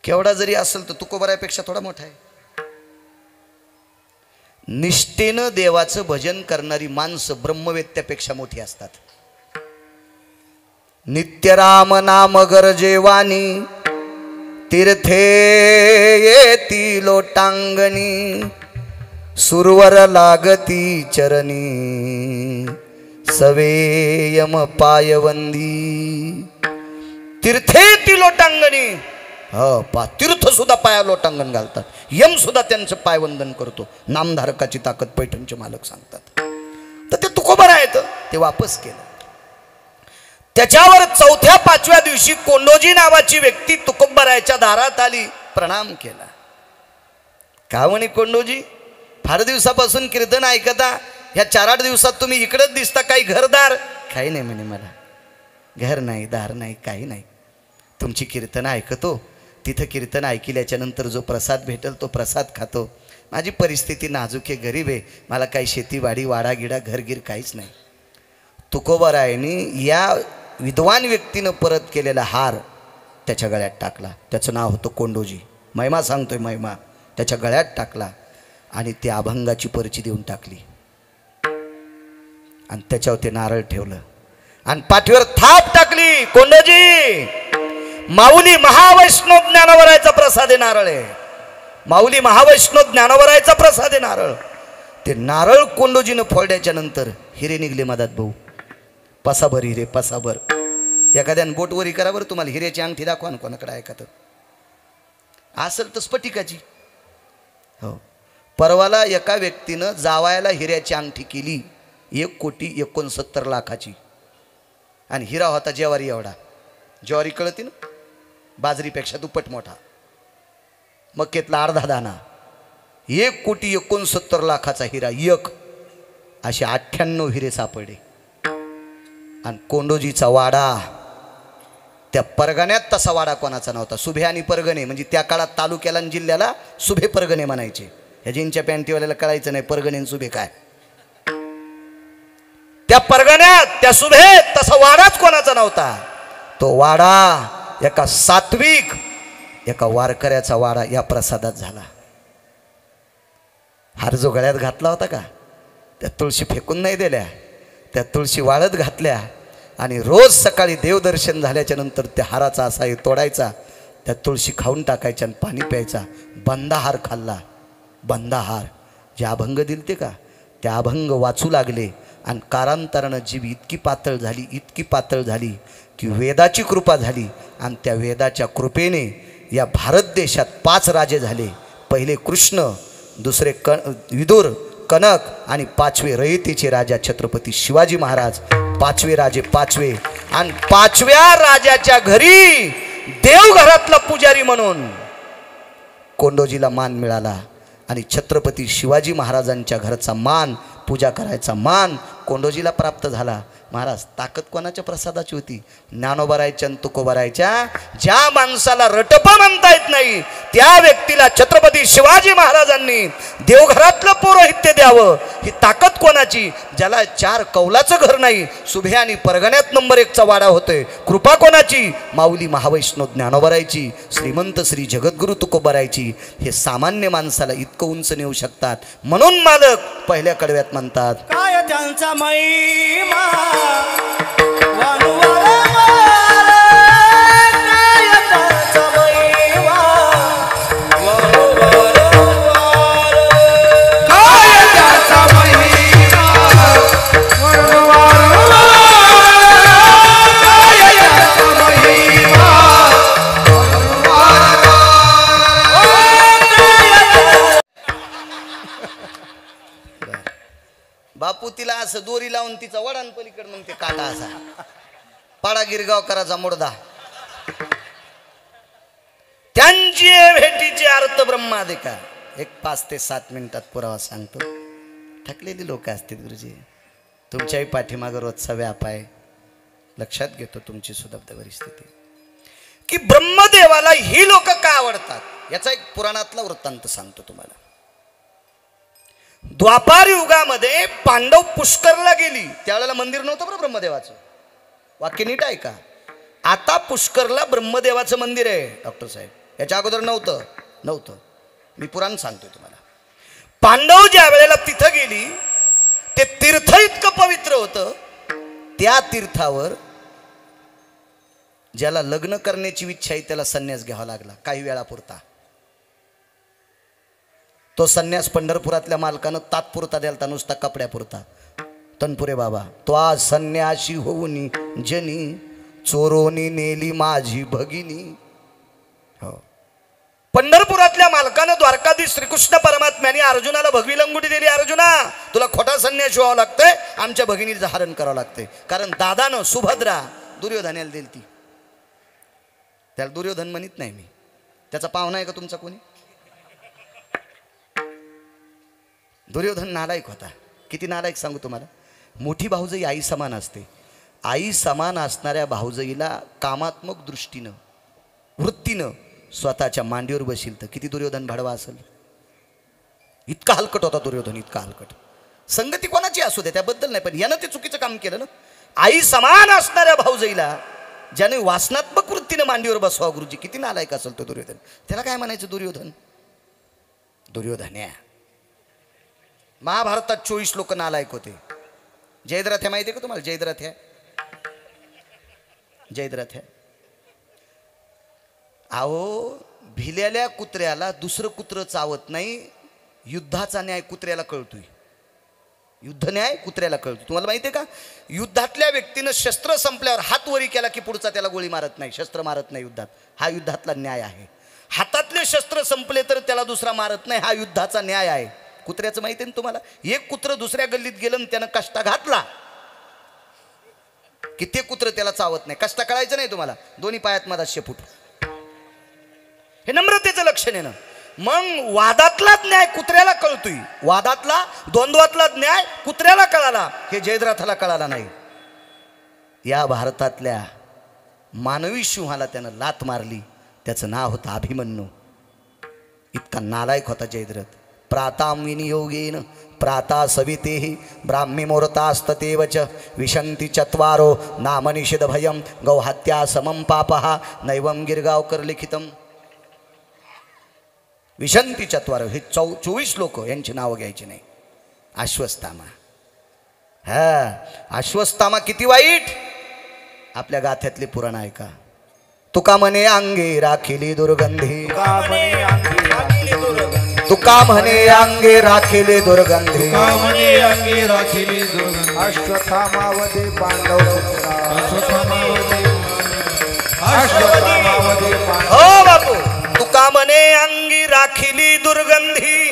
केवढा जरी असेल तर तुकोबारायापेक्षा थोडा मोठा आहे. निष्ठेनं देवाचं भजन करणारी माणसं ब्रह्मवेत्यापेक्षा मोठी असतात. नित्य राम नाम गरजेवानी तीर्थे येती लोटांगणी सुरवर लागती चरणी सवेयम पायवंदी. तीर्थे ती लोटांगणी, तीर्थ सुद्धा पाया लोटांगण घालतात. यम सुद्धा त्यांचं पायवंदन करतो. नामधारकाची ताकद पैठणचे मालक सांगतात. तर ते तुकोबर आहेत, ते वापस केलं. त्याच्यावर 4थ्या 5व्या दिवशी कोंडोजी नावाची व्यक्ती तुकोबरायच्या दारात आली, प्रणाम केला. का म्हणे कोंडोजी, फार दिवसापासून कीर्तन ऐकता, ह्या 4-8 दिवसात तुम्ही इकडंच दिसता, काही घरदार? काही नाही म्हणे, मला घर नाही, दार नाही, काही नाही. तुमची कीर्तन ऐकतो, तिथं कीर्तन ऐकल्याच्या नंतर जो प्रसाद भेटेल तो प्रसाद खातो. माझी परिस्थिती नाजूक आहे, गरीब आहे, मला काही शेतीवाडी वाडागिडा घरगीर काहीच नाही. तुकोबरायांनी या विद्वान व्यक्तीनं परत केलेला हार त्याच्या गळ्यात टाकला. त्याचं नाव होतं कोंडोजी. महिमा सांगतोय, महिमा. त्याच्या गळ्यात टाकला आणि ते अभंगाची पर्ची देऊन टाकली आणि त्याच्यावर ते नारळ ठेवलं आणि पाठीवर थाप टाकली. कोंडोजी, माऊली महावैष्णव ज्ञानोबरायचा प्रसाद आहे नारळ आहे. माऊली महावैष्णव ज्ञानोबरायचा प्रसाद आहे नारळ. ते नारळ कोंडोजीनं फोडल्याच्या नंतर हिरे निघले मधात भाऊ. पसाभर हिरे, पसाभर. एखाद्यानं बोटवरी करा बरं, तुम्हाला हिऱ्याची अंगठी दाखवा ना कोणाकडे ऐकत असेल तर स्फटिकाची. हो, परवाला एका व्यक्तीनं जावायला हिऱ्याची अंगठी केली 1,69,00,000 आणि हिरा होता ज्वारी एवढा. ज्वारी कळती ना, बाजरीपेक्षा दुप्पट मोठा, मक्केतला अर्धा दाना. 1,69,00,000 हिरा एक. असे 98 हिरे सापडले. आणि कोंडोजीचा वाडा, त्या परगण्यात तसा वाडा कोणाचा नव्हता. सुभे आणि परगणे म्हणजे त्या काळात तालुक्याला आणि जिल्ह्याला सुभे परगणे म्हणायचे. ह्या जीनच्या पॅन्टीवाल्याला कळायचं नाही परगणे आणि सुभे काय. त्या परगण्यात, त्या सुभेत तसा वाडाच कोणाचा नव्हता. तो वाडा एका सात्विक, एका वारकऱ्याचा वाडा या प्रसादात झाला. हार जो गळ्यात घातला होता का, त्या तुळशी फेकून नाही दिल्या, त्या तुळशी वाळत घातल्या आणि रोज सकाळी देवदर्शन झाल्याच्या नंतर त्या हाराचा असा तोडायचा, त्या तुळशी खाऊन टाकायच्या आणि पाणी प्यायचा. बंदाहार खाल्ला. बंदाहार जे अभंग दिलते का, त्या अभंग वाचू लागले आणि कारांतरानं जीव इतकी पातळ झाली, इतकी पातळ झाली की वेदाची कृपा झाली. आणि त्या वेदाच्या कृपेने या भारत देशात 5 राजे झाले. पहिले कृष्ण, दुसरे विदुर, कनक आणि 5वे रयतेचे राजा छत्रपती शिवाजी महाराज. 5वे राजे 5वे. आणि 5व्या राजाच्या घरी देवघरातला पुजारी म्हणून कोंडोजीला मान मिळाला. आणि छत्रपती शिवाजी महाराजांच्या घरचा मान, पूजा करायचा मान कोंडोजीला प्राप्त झाला. महाराज, ताकद कोणाच्या प्रसादाची होती? ज्ञानोबरायच्या आणि तुकोबरायच्या. ज्या माणसाला रटप म्हणता येत नाही त्या व्यक्तीला छत्रपती शिवाजी महाराजांनी देवघरातलं पौरोहित्य द्यावं, ही ताकद कोणाची? ज्याला 4 कौलाचं घर नाही, सुभे आणि परगण्यात नंबर 1चा वाडा होतोय, कृपा कोणाची? माऊली महावैष्णव ज्ञानोबरायची, श्रीमंत श्री जगद्गुरु तुकोबरायची. हे सामान्य माणसाला इतकं उंच नेऊ शकतात. म्हणून मालक पहिल्या कडव्यात म्हणतात, काय त्यांचा महिमा बापू तिला असं दोरी लावून तिचा वडान पलीकडे मग ते काटा असा पाडा गिरगावकराचा मुर्दा. त्यांची भेटीचे अर्थ ब्रह्मादिका. एक 5 ते 7 मिनिटात पुरावा सांगतो. थकलेली लोक असतील गुरुजी, तुमच्याही पाठीमागं रोजचा व्याप आहे. लक्षात घेतो तुमची सुद्धा परिस्थिती, की ब्रह्मदेवाला ही लोक का आवडतात याचा एक पुराणातला वृत्तांत सांगतो तुम्हाला. द्वापार युगामध्ये पांडव पुष्करला गेली, त्यावेळेला मंदिर नव्हतं बरं ब्रह्मदेवाचं. वाक्य नीट आहे का? आता पुष्करला ब्रह्मदेवाचं मंदिर आहे डॉक्टर साहेब. याच्या अगोदर नव्हतं. मी पुराण सांगतोय तुम्हाला. पांडव ज्या वेळेला तिथं गेली, ते तीर्थ इतकं पवित्र होतं, त्या तीर्थावर ज्याला लग्न करण्याची इच्छा आहे त्याला संन्यास घ्यावा लागला काही वेळापुरता. तो संन्यास पंढरपुरातल्या मालकानं तात्पुरता द्यालता, नुसता कपड्यापुरता. तनपुरे बाबा, तो आज संन्याशी होऊनी जनी चोरोनी नेली माझी भगिनी. हो, पंढरपुरातल्या मालकानं द्वारकाधीश श्रीकृष्ण परमात्म्याने अर्जुनाला भगवी लंगुटी दिली. अर्जुना, तुला खोटा संन्यास व्हावं लागतंय, आमच्या भगिनीचं हरण करावं लागतंय. कारण दादानं सुभद्रा दुर्योधनाला दिली ती. त्याला दुर्योधन म्हणत नाही मी, त्याचा पाहुणा आहे का तुमचा कोणी? दुर्योधन नालायक होता. किती नालायक सांगू तुम्हाला. मोठी भाऊजई आई समान असते. आई समान असणाऱ्या भाऊजईला कामात्मक दृष्टीनं वृत्तीनं स्वतःच्या मांडीवर बशील तर किती दुर्योधन भाडवा असेल. इतका हलकट होता दुर्योधन, इतका हलकट. संगती कोणाची असू दे त्याबद्दल नाही, पण यानं ते चुकीचं काम केलं ना. आई समान असणाऱ्या भाऊजईला ज्याने वासनात्मक वृत्तीनं मांडीवर बसवा, गुरुजी किती नालायक असेल तो दुर्योधन. त्याला काय म्हणायचं दुर्योधन? दुर्योधन्या. महाभारतात 24 लोक नालायक होते. जयद्रथ माहिती आहे का तुम्हाला? जयद्रथ अहो, भिलेल्या कुत्र्याला दुसरं कुत्रं चावत नाही. युद्धाचा न्याय कुत्र्याला कळतोय. युद्ध न्याय कुत्र्याला कळतो. तुम्हाला माहिती आहे का? युद्धातल्या व्यक्तीनं शस्त्र संपल्यावर हात वरी केला की पुढचा त्याला गोळी मारत नाही, शस्त्र मारत नाही युद्धात. हा युद्धातला न्याय आहे. हातातले शस्त्र संपले तर त्याला दुसरा मारत नाही, हा युद्धाचा न्याय आहे. कुत्र्याचं माहिती आहे ना तुम्हाला? एक कुत्र दुसऱ्या गल्लीत गेलं आणि त्यानं कष्टा घातला की ते कुत्र त्याला चावत नाही. कष्टा कळायचं नाही तुम्हाला. दोन्ही पायात माझा शेपूट. हे नम्रतेचं लक्षण आहे ना. मग वादातला न्याय कुत्र्याला कळतोय. वादातला द्वंद्वातला न्याय कुत्र्याला कळाला, हे जयद्रथाला कळाला नाही. या भारतातल्या मानवी सिंहाला त्यानं लात मारली. त्याचं नाव होतं अभिमन्यू. इतका नालायक होता जयद्रथ. प्रातां विनियोगेन प्राता सवितेहि ब्राह्मी मुहूर्तास्ततेवच विशंति चत्वारो नाम निषेध भयं गौहत्या समं पापः नैवं गिरगावकर लिखितम. विशंती चत्वारो हे 24 लोक, यांची नावं घ्यायची नाही. अश्वत्थामा. हा, अश्वत्थामा किती वाईट. आपल्या गाथ्यातले पुराण ऐका. तुका म्हणे अंगे राखिली दुर्गंधी, तुका म्हणे अंगे राखिले दुर्गंधी, अश्वत्थामावधी पांडव हो बापू. तुका म्हणे अंगी राखिली दुर्गंधी,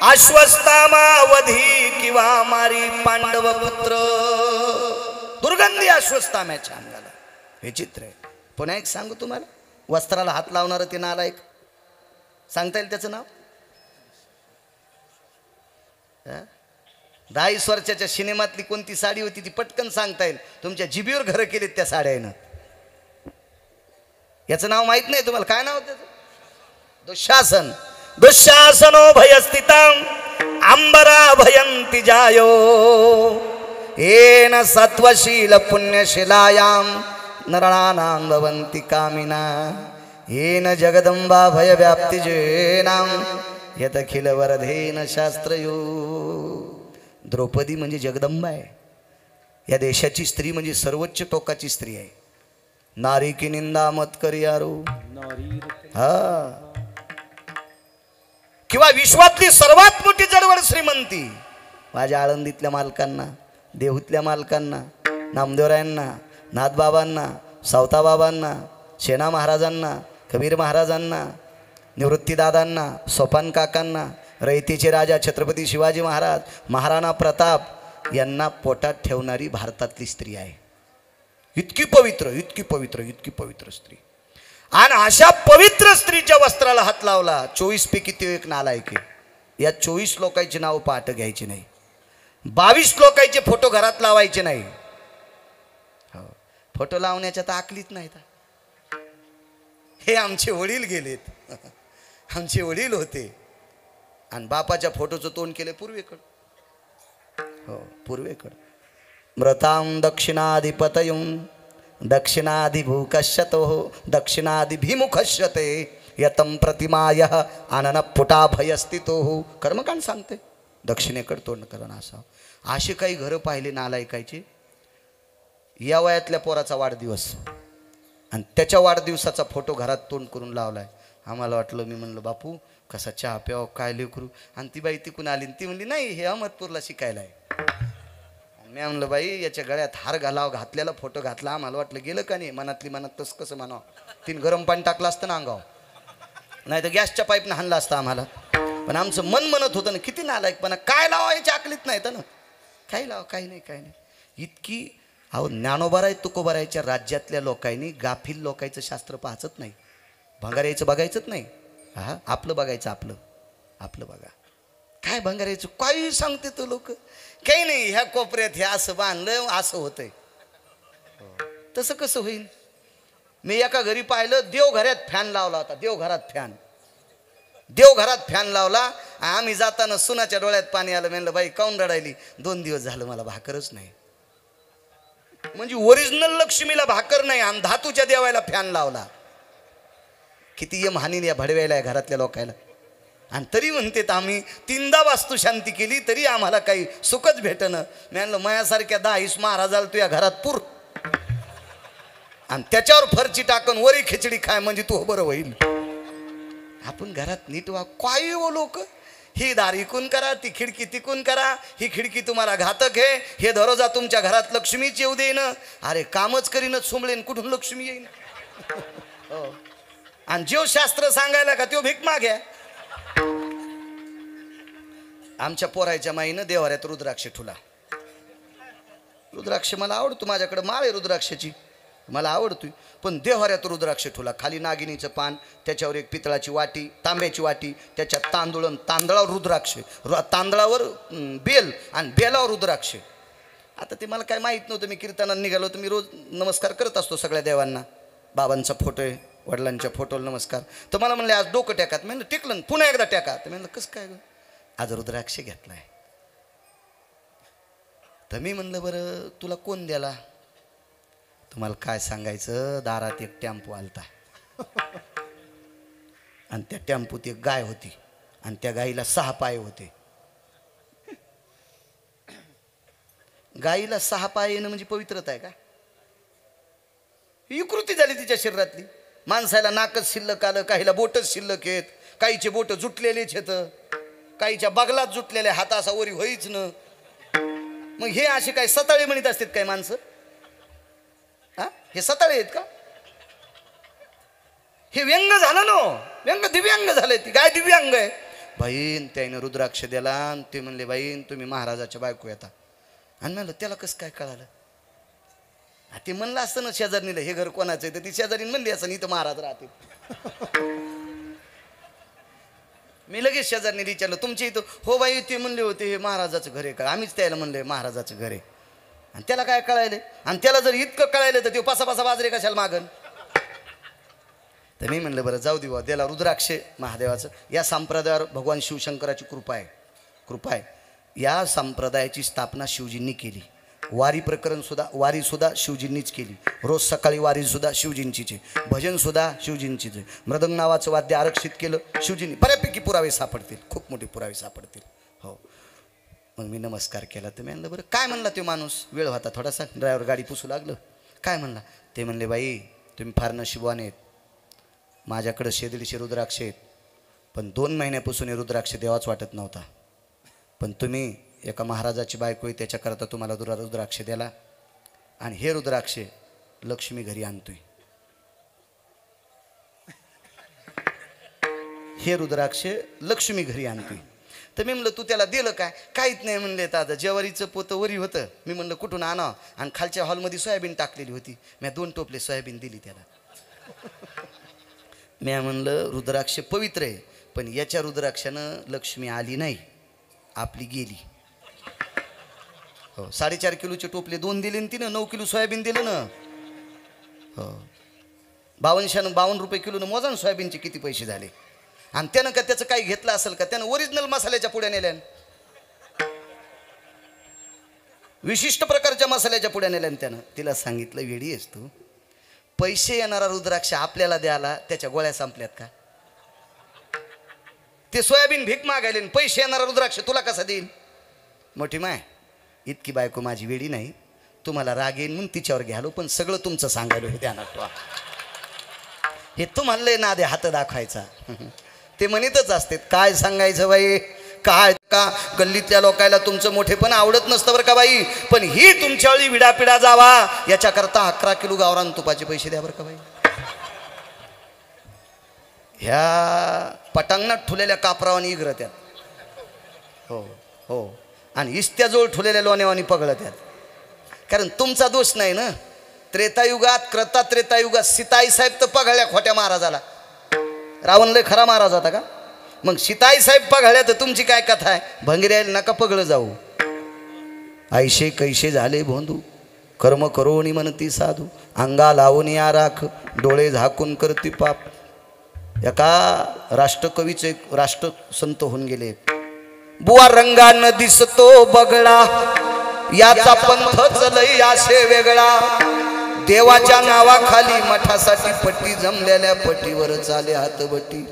अश्वत्थामावधी किंवा मारी पांडव पुत्र. दुर्गंधी अश्वत्थाम्याच्या अंगाला. हे चित्र आहे. पुन्हा एक सांगू तुम्हाला. वस्त्राला हात लावणार ते नालायक, सांगता येईल त्याचं नाव? 10 वर्षाच्या सिनेमातली कोणती साडी होती ती पटकन सांगता येईल. तुमच्या जिबीवर घरं केलीत त्या साड्यानं. याचं नाव माहित नाही तुम्हाला? काय नाव त्याचं? दुःशासन. दुःशासनो भयस्थितं अंबरा भयंती जायो येन सत्वशील पुण्यशिलायां नरणानां भवन्ति कामिना येन जगदंबा भय व्याप्तिजेनां यतखिल वरधेन शास्त्रयो. द्रौपदी म्हणजे जगदंबा आहे. या देशाची स्त्री म्हणजे सर्वोच्च टोकाची स्त्री आहे. नारी की निंदा मत करी यारो. हा, किंवा विश्वातली सर्वात मोठी जडवड श्रीमंती. माझ्या आळंदीतल्या मालकांना, देहूतल्या मालकांना, नामदेवरायांना, नाथबाबांना, सावताबाबांना, सेना महाराजांना, कबीर महाराजांना, निवृत्तीदादांना, सोपान काकांना, रयतेचे राजा छत्रपती शिवाजी महाराज, महाराणा प्रताप यांना पोटात ठेवणारी भारतातली स्त्री आहे. इतकी पवित्र, इतकी पवित्र, इतकी पवित्र स्त्री. आणि अशा पवित्र स्त्रीच्या वस्त्राला हात लावला. 24 पैकी ते एक नालायक आहे. या 24 लोकांची नाव पाठ घ्यायची नाही. 22 लोकांचे फोटो घरात लावायचे नाही. हो, फोटो लावण्याच्या तर आकलीत नाहीत. हे आमचे वडील गेलेत. आमचे वडील होते आणि बापाच्या फोटोचं तोंड केले पूर्वेकडं. हो, पूर्वेकडं. मृतां दक्षिणाधिपतयुं दक्षिणाधिभूकश्यतो दक्षिणाधिभिमुखश्यते यतम प्रतिमाय आनन पुटाभयस्थितो हो. कर्मकांड सांगते दक्षिणेकडे तोंड करण असावं. असे काही घरं पाहिले नालायकायचे. या वयातल्या पोराचा वाढदिवस आणि त्याच्या वाढदिवसाचा फोटो घरात तोंड करून लावलाय. आम्हाला वाटलं, मी म्हणलं बापू कसा चहा प्याव काय लेकरू. आणि ती बाई तिकून आली ती म्हणली नाही हे अहमदपूरला शिकायला आहे. मी म्हणलं बाई याच्या गळ्यात हार घालाव, घातलेला फोटो घातला. आम्हाला वाटलं गेलं का नाही, मनातली मनात तसं कसं म्हणावं. तीन गरम पाणी टाकलं असतं ना अंगाव, नाही तर गॅसच्या पाईपनं हाणलं असतं आम्हाला. पण आमचं मन म्हणत होतं ना किती नालायकपणा, काय लावा याच्या आकलीत नाही तर ना काही लावा, काही नाही काही नाही. इतकी अहो ज्ञानोबाराय तुकोबारायच्या राज्यातल्या लोकांनी गाफील लोकांचं शास्त्र पाहचत नाही. भंगारायचं बघायचंच नाही. हा आपलं बघायचं, आपलं आपलं बघा. काय भंगारायचं काही सांगते तो लोक. काही नाही ह्या कोपऱ्यात हे असं बांधलं असं होतंय. तसं कसं होईल. मी एका घरी पाहिलं देवघरात फॅन लावला होता. देवघरात फॅन लावला. आम्ही जाताना सुनाच्या डोळ्यात पाणी आलं. म्हणलं बाई काऊन रडायली. 2 दिवस झालं मला भाकरच नाही. म्हणजे ओरिजिनल लक्ष्मीला भाकर नाही आणि धातूच्या देवायला फॅन लावला. किती यम हानी या भडव्याला या घरातल्या लोकायला. आणि तरी म्हणते आम्ही 3दा वास्तुशांती केली तरी आम्हाला काही सुखच भेटणं. मी म्हणलं माझ्यासारख्या 10 महाराजाला तू या घरात पुर आणि त्याच्यावर फरची टाकून वरी खिचडी खाय म्हणजे तू बरं होईल. आपण घरात नीट वा. काय हो लोक, ही दार इकून करा, ती खिडकी तिकून करा, ही खिडकी तुम्हाला घातक आहे, हे दररोजा तुमच्या घरात लक्ष्मीच येऊ देईन. अरे कामच करीनच सुंबळेन कुठून लक्ष्मी येईन. हो. आणि जो शास्त्र सांगायला का तो भीक माग्या. आमच्या पोरायच्या माईनं देवाऱ्यात रुद्राक्ष ठुला. रुद्राक्ष मला आवडतो, माझ्याकडे माळ आहे रुद्राक्षाची, मला आवडतोय. पण देवाऱ्यात रुद्राक्ष ठुला. खाली नागिनीचं पान, त्याच्यावर एक पितळाची वाटी, तांब्याची वाटी, त्याच्यात तांदूळ, तांदळावर रुद्राक्ष, तांदळावर बेल आणि बेलावर रुद्राक्ष. आता ते मला काय माहीत नव्हतं. मी कीर्तनाला निघालो तर मी रोज नमस्कार करत असतो सगळ्या देवांना. बाबांचा फोटो आहे, वडिलांच्या फोटोला नमस्कार. तर मला म्हणले आज डोकं टेकात. मी म्हणलं टेकलं, पुन्हा एकदा टेका. तर म्हणलं कसं काय. आज रुद्राक्ष घेतलाय. तर मी म्हणलं बरं तुला कोण द्याला. तुम्हाला काय सांगायचं, दारात एक टेम्पो आलता आणि त्या टेम्पोत एक गाय होती आणि त्या गाईला 6 पाय होते. गाईला 6 पाय येणं म्हणजे पवित्रता आहे का. ही कृती झाली तिच्या शरीरातली. माणसाला नाकच शिल्लक आलं, काहीला बोटच शिल्लक आहेत, काहीचे बोट जुटलेलेच आहेत, काहीच्या बगलात जुटलेले, हात असा वरी होईच न. मग हे असे काय सताळे म्हणत असतात काय माणसं. हा हे सताळे आहेत का. हे व्यंग झालं नो, व्यंग दिव्यांग झालंय. ती गाय दिव्यांग आहे. बाईन त्याने रुद्राक्ष दिला आणि ते म्हणले बाईन तुम्ही महाराजाच्या बायको येता. आणि म्हणलं त्याला कसं काय कळालं. ते म्हणलं असतं ना शेजारणीला हे घर कोणाचं आहे, तर ती शेजारीन म्हणली असं इथं महाराज राहते. मी लगेच शेजारने विचारलं तुमच्या इथं. हो बाई ते म्हणले होते हे महाराजाचं घर आहे का. आम्हीच त्याला म्हणले महाराजाचं घर आहे. आणि त्याला काय कळायले. आणि त्याला जर इतकं कळायलं तर ते पासा बाजरे कशाला मागन. तर मी म्हणलं बरं जाऊ दे त्याला रुद्राक्ष महादेवाचं. या संप्रदायावर भगवान शिवशंकराची कृपा आहे. या संप्रदायाची स्थापना शिवजींनी केली. वारी सुद्धा शिवजींनीच केली. रोज सकाळी वारी सुद्धा शिवजींचीच आहे. भजन सुद्धा शिवजींचीच आहे. मृदंग नावाचं वाद्य आरक्षित केलं शिवजींनी. बऱ्यापैकी पुरावे सापडतील, खूप मोठे पुरावे सापडतील. हो. मग मी नमस्कार केला. तर मी म्हणलं बरं काय म्हणला तो माणूस. वेळ होता थोडासा, ड्रायव्हर गाडी पुसू लागलं. काय म्हणला. ते म्हणले बाई तुम्ही फार नशिबवान आहेत. माझ्याकडं 150 रुद्राक्ष आहेत, पण 2 महिन्यापासून हे रुद्राक्ष देवाच वाटत नव्हता. पण तुम्ही एका महाराजाची बायको आहे त्याच्याकरता तुम्हाला रुद्राक्ष द्याला. आणि हे रुद्राक्ष लक्ष्मी घरी आणतोय. हे रुद्राक्ष लक्ष्मी घरी आणतोय. तर मी म्हणलं तू त्याला दिलं काय. काहीच नाही म्हणले. दादा ज्वारीचं पोतं वरी होतं. मी म्हणलं कुठून आणावं. आणि खालच्या हॉलमध्ये सोयाबीन टाकलेली होती. मी 2 टोपले सोयाबीन दिली त्याला. मी म्हणलं रुद्राक्ष पवित्र आहे, पण याच्या रुद्राक्षानं लक्ष्मी आली नाही, आपली गेली. हो 4.5 किलोचे टोपले 2 दिले आणि तिनं 9 किलो सोयाबीन दिलं ना. हो 52 रुपये किलोनं मोजा ना सोयाबीनचे किती पैसे झाले. आणि त्यानं का त्याचं काही घेतलं असेल का. त्यानं ओरिजिनल मसाल्याच्या पुड्या नेल्या, विशिष्ट प्रकारच्या मसाल्याच्या पुड्या नेल्या. त्यानं तिला सांगितलं वेडी आहेस तू. पैसे येणारा रुद्राक्ष आपल्याला द्यायला त्याच्या गोळ्या संपल्यात का. ते सोयाबीन भीक मागायले आणि पैसे येणारा रुद्राक्ष तुला कसा देईन? मोठी माय, इतकी बायको माझी वेडी नाही, तुम्हाला राग येईन म्हणून तिच्यावर घ्यालो, पण सगळं तुमचं सांगायलो हे ध्यानात ठेवा. हे तुम्हाला लय नादे हात दाखवायचा. ते म्हणतच असते काय सांगायचं बाई, काय का गल्लीतल्या लोकायला तुमचं मोठेपण आवडत नसतं बरं का बाई, पण ही तुमच्या वेळी विडापिडा जावा याच्याकरता 11 किलो गावरान तुपाचे पैसे द्या बरं का बाई. ह्या पटांगणात ठुलेल्या कापरावानी इग्र त्यात, हो हो, आणि इस्त्याजवळ ठुलेल्या लोण्यावानी पगळत त्यात. कारण तुमचा दोष नाही ना. त्रेतायुगात त्रेतायुगात सीताई साहेब तर पगळल्या खोट्या महाराजाला. रावण लय खरा महाराज होता का? मग सीताई साहेब पगळल्या तर तुमची काय कथा आहे? भंगिऱ्याला नका पगळ जाऊ. ऐशे कैशे झाले भोंदू, कर्म करोनी म्हणती साधू, अंगा लावून या राख, डोळे झाकून करती पाप. एका राष्ट्रकवीचे राष्ट्रसंत होऊन गेले. बुवा रंगान दिसतो बगळा, याचा पंथच लय आशे वेगळा. देवाच्या नावाखाली मठासाठी पट्टी, जमलेल्या पट्टीवर चाले हातबट्टी.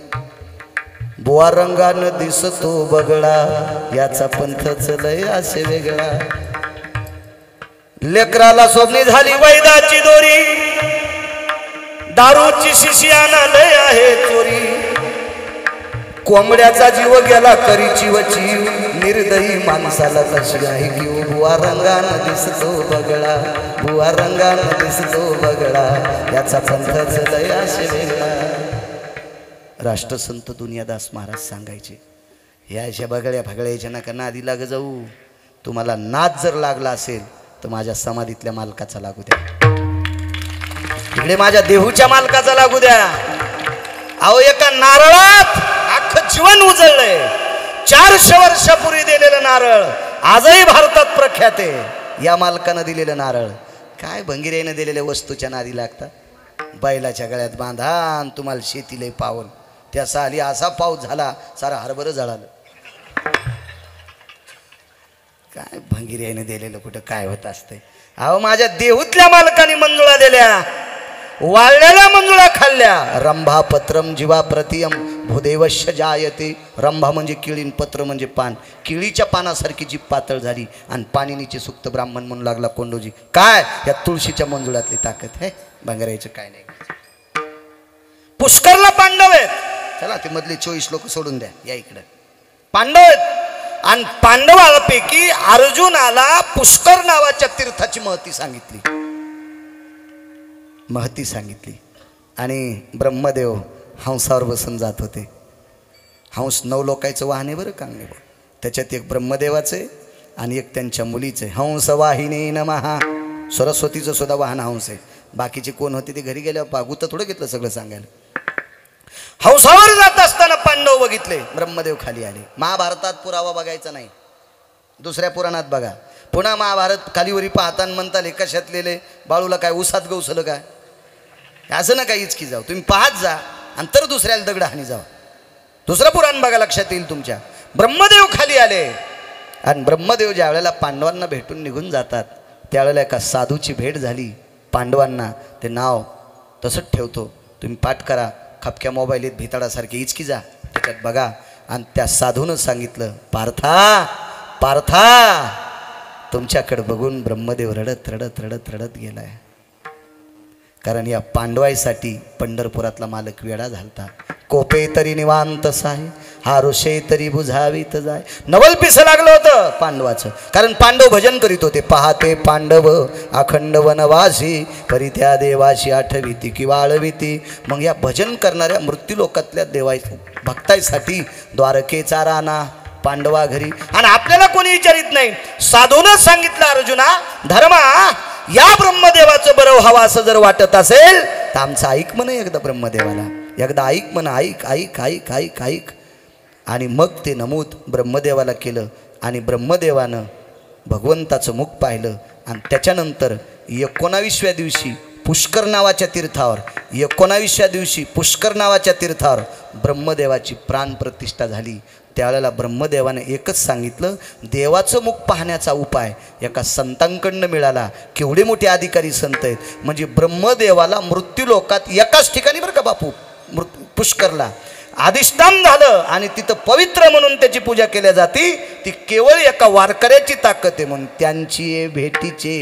बुवा रंगान दिसतो बगळा, याचा पंथच लय आशे वेगळा. लेकराला स्वप्ने झाली वैदाची दोरी, दारूची शिशियाना लय आहे चोरी. कोंबड्याचा जीव गेला करीची वची, निर्दयी माणसाला कशी आहे घेऊ. बुवा रंगानं दिसतो बगळा, बुवा रंगानं दिसतो बगळा, याचा पंथच लय आशे वेगळा. राष्ट्रसंत दुनियादास महाराज सांगायचे, ह्या अशा बगळ्या फगळ्याच्या नका नादी लाग जाऊ. तुम्हाला नाद जर लागला असेल तर माझ्या समाधीतल्या मालकाचा लागू द्या, इकडे माझ्या देहूच्या मालकाचा लागू द्या. अहो एका नारळात अख्खं जीवन उजळलंय. 400 वर्षापूर्वी दिलेलं नारळ आजही भारतात प्रख्यात आहे. या मालकानं दिलेलं नारळ. काय भंगिऱ्यानं दिलेल्या वस्तूच्या नादी लागतात. बैलाच्या गळ्यात बांधा आणि तुम्हाला शेतीला पावन. त्या साली असा पाऊस झाला सारा हरभरं जळालं. काय भंगिऱ्यानं दिलेलं कुठं काय होत असतंय. अहो माझ्या देहूतल्या मालकाने मंजुळा दिल्या, वाळलेल्या मंजुळा खाल्ल्या. रंभा पत्रम जीवा प्रतियम भूदेवश्य जायते. रंभा म्हणजे केळीन, पत्र म्हणजे पान. केळीच्या पानासारखी जीभ पातळ झाली आणि पाणिनीचे सुक्त ब्राह्मण म्हणू लागला कोंडोजी. काय या तुळशीच्या मंजुळातली ताकद आहे, भंगारायचं काय नाही. पुष्करला पांडव आहेत. चला ते मधले 24 लोक सोडून द्या, या इकडे पांडव आहेत. आणि पांडवांपैकी अर्जुनाला पुष्कर नावाच्या तीर्थाची महती सांगितली. आणि ब्रह्मदेव हंसावर बसून जात होते. हंस 9 लोकांचं वाहन आहे बरं कांगणे. त्याच्यात एक ब्रह्मदेवाचं आहे आणि एक त्यांच्या मुलीचं आहे. हंस वाहिनी नमः. सरस्वतीचं सुद्धा वाहन हंस आहे. बाकीचे कोण होते ते घरी गेल्यावर पागुत थोडं घेतलं सगळं सांगायला. हंसावर जात असताना पांडव बघितले, ब्रह्मदेव खाली आले. महाभारतात पुरावा बघायचा नाही, दुसऱ्या पुराणात बघा. पुन्हा महाभारत खालीवरी पाहताना म्हणताले कशात लिहिले, बाळूला काय उसात गवसलं काय, असं नका इचकी जाऊ. तुम्ही पाहत जा आणि तर दुसऱ्याला दगड हानी जावा. दुसरं पुराण बघा, लक्षात येईल तुमच्या. ब्रह्मदेव खाली आले आणि ब्रह्मदेव ज्या वेळेला पांडवांना भेटून निघून जातात त्यावेळेला एका साधूची भेट झाली. पांडवांना ते नाव तसंच ठेवतो, तुम्ही पाठ करा. खपक्या मोबाईलीत भिताडासारखे इचकी जा, त्याच्यात बघा. आणि त्या साधूनं सांगितलं, पार्था तुमच्याकडे बघून ब्रह्मदेव रडत रडत रडत रडत गेलाय. कारण या पांडवाईसाठी पंढरपुरातला मालक वेडा झालता. कोपे तरी निवांत साय, हा ऋषे तरी बुझावीत जाय. नवल पिसं लागलं होतं पांडवाचं. कारण पांडव भजन करीत होते. पाहते पांडव अखंड वनवासी, परित्या देवाशी आठविती की वाळविती. मग या भजन करणाऱ्या मृत्यूलोकातल्या देवाई भक्ताईसाठी द्वारकेचा राणा पांडवा घरी. आणि आपल्याला कोणी विचारित नाही. साधूनच सांगितलं, अर्जुना धर्मा या ब्रह्मदेवाचं बरं हवा असं जर वाटत असेल तर आमचं ऐक म्हणे एकदा ब्रह्मदेवाला. एकदा ऐक म्हण, ऐक ऐक ऐक ऐक ऐक. आणि मग ते नमूद ब्रह्मदेवाला केलं आणि ब्रह्मदेवानं भगवंताचं मुख पाहिलं. आणि त्याच्यानंतर 19व्या दिवशी पुष्कर नावाच्या तीर्थावर 19व्या दिवशी पुष्कर नावाच्या तीर्थावर ब्रह्मदेवाची प्राणप्रतिष्ठा झाली. त्यावेळेला ब्रह्मदेवाने एकच सांगितलं, देवाचं मुख पाहण्याचा उपाय एका संतांकडनं मिळाला. केवढे मोठे अधिकारी संत आहेत. म्हणजे ब्रह्मदेवाला मृत्यूलोकात एकाच ठिकाणी बरं का बापू, पुष्करला. अधिष्ठान झालं आणि तिथं पवित्र म्हणून त्याची पूजा केल्या जाते, ती केवळ एका वारकऱ्याची ताकद आहे. म्हणून त्यांची भेटीचे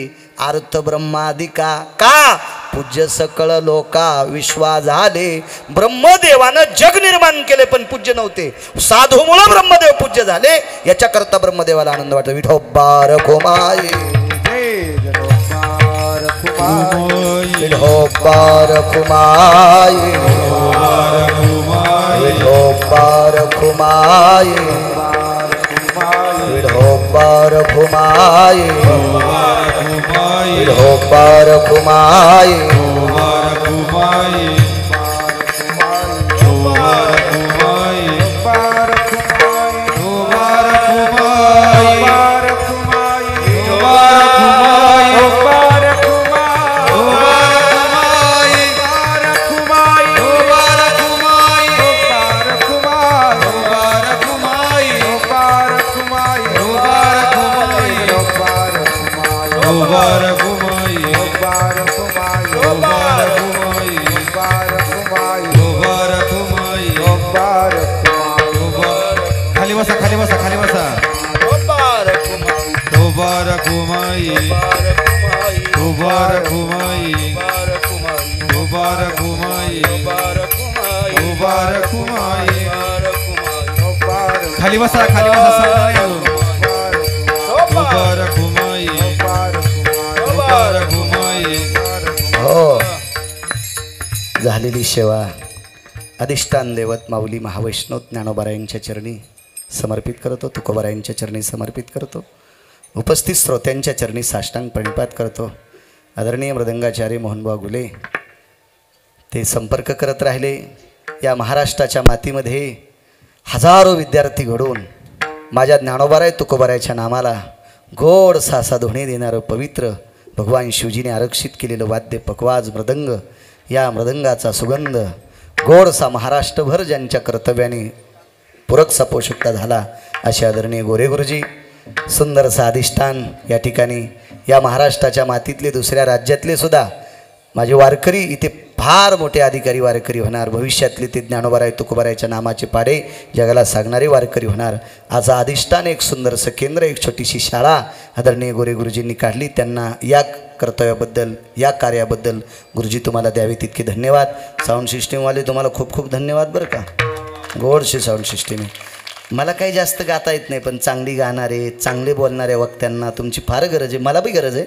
अर्थ ब्रह्मादिका का पूज्य सकळ लोका विश्वा झाले. ब्रह्मदेवानं जग निर्माण केले पण पूज्य नव्हते. साधूमुळे ब्रह्मदेव पूज्य झाले. याच्याकरता ब्रह्मदेवाला आनंद वाटतो. विठोबार खुमाये विठोबार खुमाये विठोबार खुमाये विठोबार खुमाये विठोबार खुमाये खाली बसा खाली बसा खाली बसा. मुबारक हुमाई मुबारक हुमाई मुबारक हुमाई मुबारक हुमाई. खाली बसा खाली बसा. मुबारक हुमाई मुबारक हुमाई. हो झालेली सेवा अधिष्ठान दैवत माऊली महावैष्णव ज्ञानोबारायांच्या चरणी समर्पित करतो. तुकोबारायांच्या चरणी समर्पित करतो. उपस्थित श्रोत्यांच्या चरणी साष्टांग प्रणिपात करतो. आदरणीय मृदंगाचार्य मोहनभाऊ गुले ते संपर्क करत राहिले. या महाराष्ट्राच्या मातीमध्ये हजारो विद्यार्थी घडून माझ्या ज्ञानोबाराय तुकोबारायच्या नामाला गोड सासा ध्वनी देणारं पवित्र भगवान शिवजीने आरक्षित केलेलं वाद्य पकवाज मृदंग, या मृदंगाचा सुगंध गोडसा महाराष्ट्रभर ज्यांच्या कर्तव्याने पूरकसा पोषकता झाला असे आदरणीय गोरे गुरुजी. सुंदरसा अधिष्ठान या ठिकाणी या महाराष्ट्राच्या मातीतले दुसऱ्या राज्यातले सुद्धा माझे वारकरी इथे फार मोठे अधिकारी वारकरी होणार. भविष्यातले ते ज्ञानोबाराय तुकोबारायच्या नामाचे पाडे जगाला सांगणारे वारकरी होणार. आज अधिष्ठान एक सुंदरसं केंद्र, एक छोटीशी शाळा आदरणीय गोरे गुरुजींनी काढली. त्यांना या कर्तव्याबद्दल या कार्याबद्दल गुरुजी तुम्हाला द्यावे तितके धन्यवाद. साऊंड सिस्टीमवाले तुम्हाला खूप खूप धन्यवाद बरं का. गोडशी साऊंड सिस्टीम आहे. मला काही जास्त गाता येत नाही पण चांगली गाणारे चांगले बोलणाऱ्या वक्त्यांना तुमची फार गरज आहे. मला बी गरज आहे.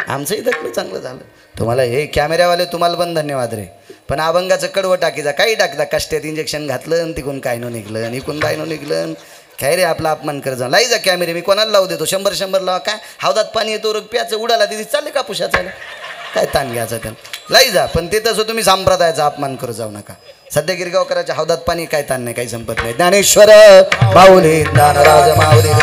आमचंही दखलं चांगलं झालं. तुम्हाला हे कॅमेऱ्यावाले तुम्हाला पण धन्यवाद रे. पण अभंगाचं कडवं टाकीचा काही टाकता कष्टात इंजेक्शन घातलं आणि तिकून काय नो निघलं आणि इकून काय नो निघलं. काय रे आपला अपमान कर जा. लाई जा कॅमेरे मी कोणाला लावू देतो. 100 लावा. काय हौदात पाणी येतो रोग प्याचं उडाला तिथे चालले का पुशाचा काय ताण घ्यायचा त्याला. लाई जा पण ते तसं तुम्ही संप्रदायाचा अपमान करू जाऊ नका. सध्या गिरगावकरांच्या हौदात पाणी काय ताण नाही काही संपत नाही. ज्ञानेश्वर माऊली ज्ञानराज माऊली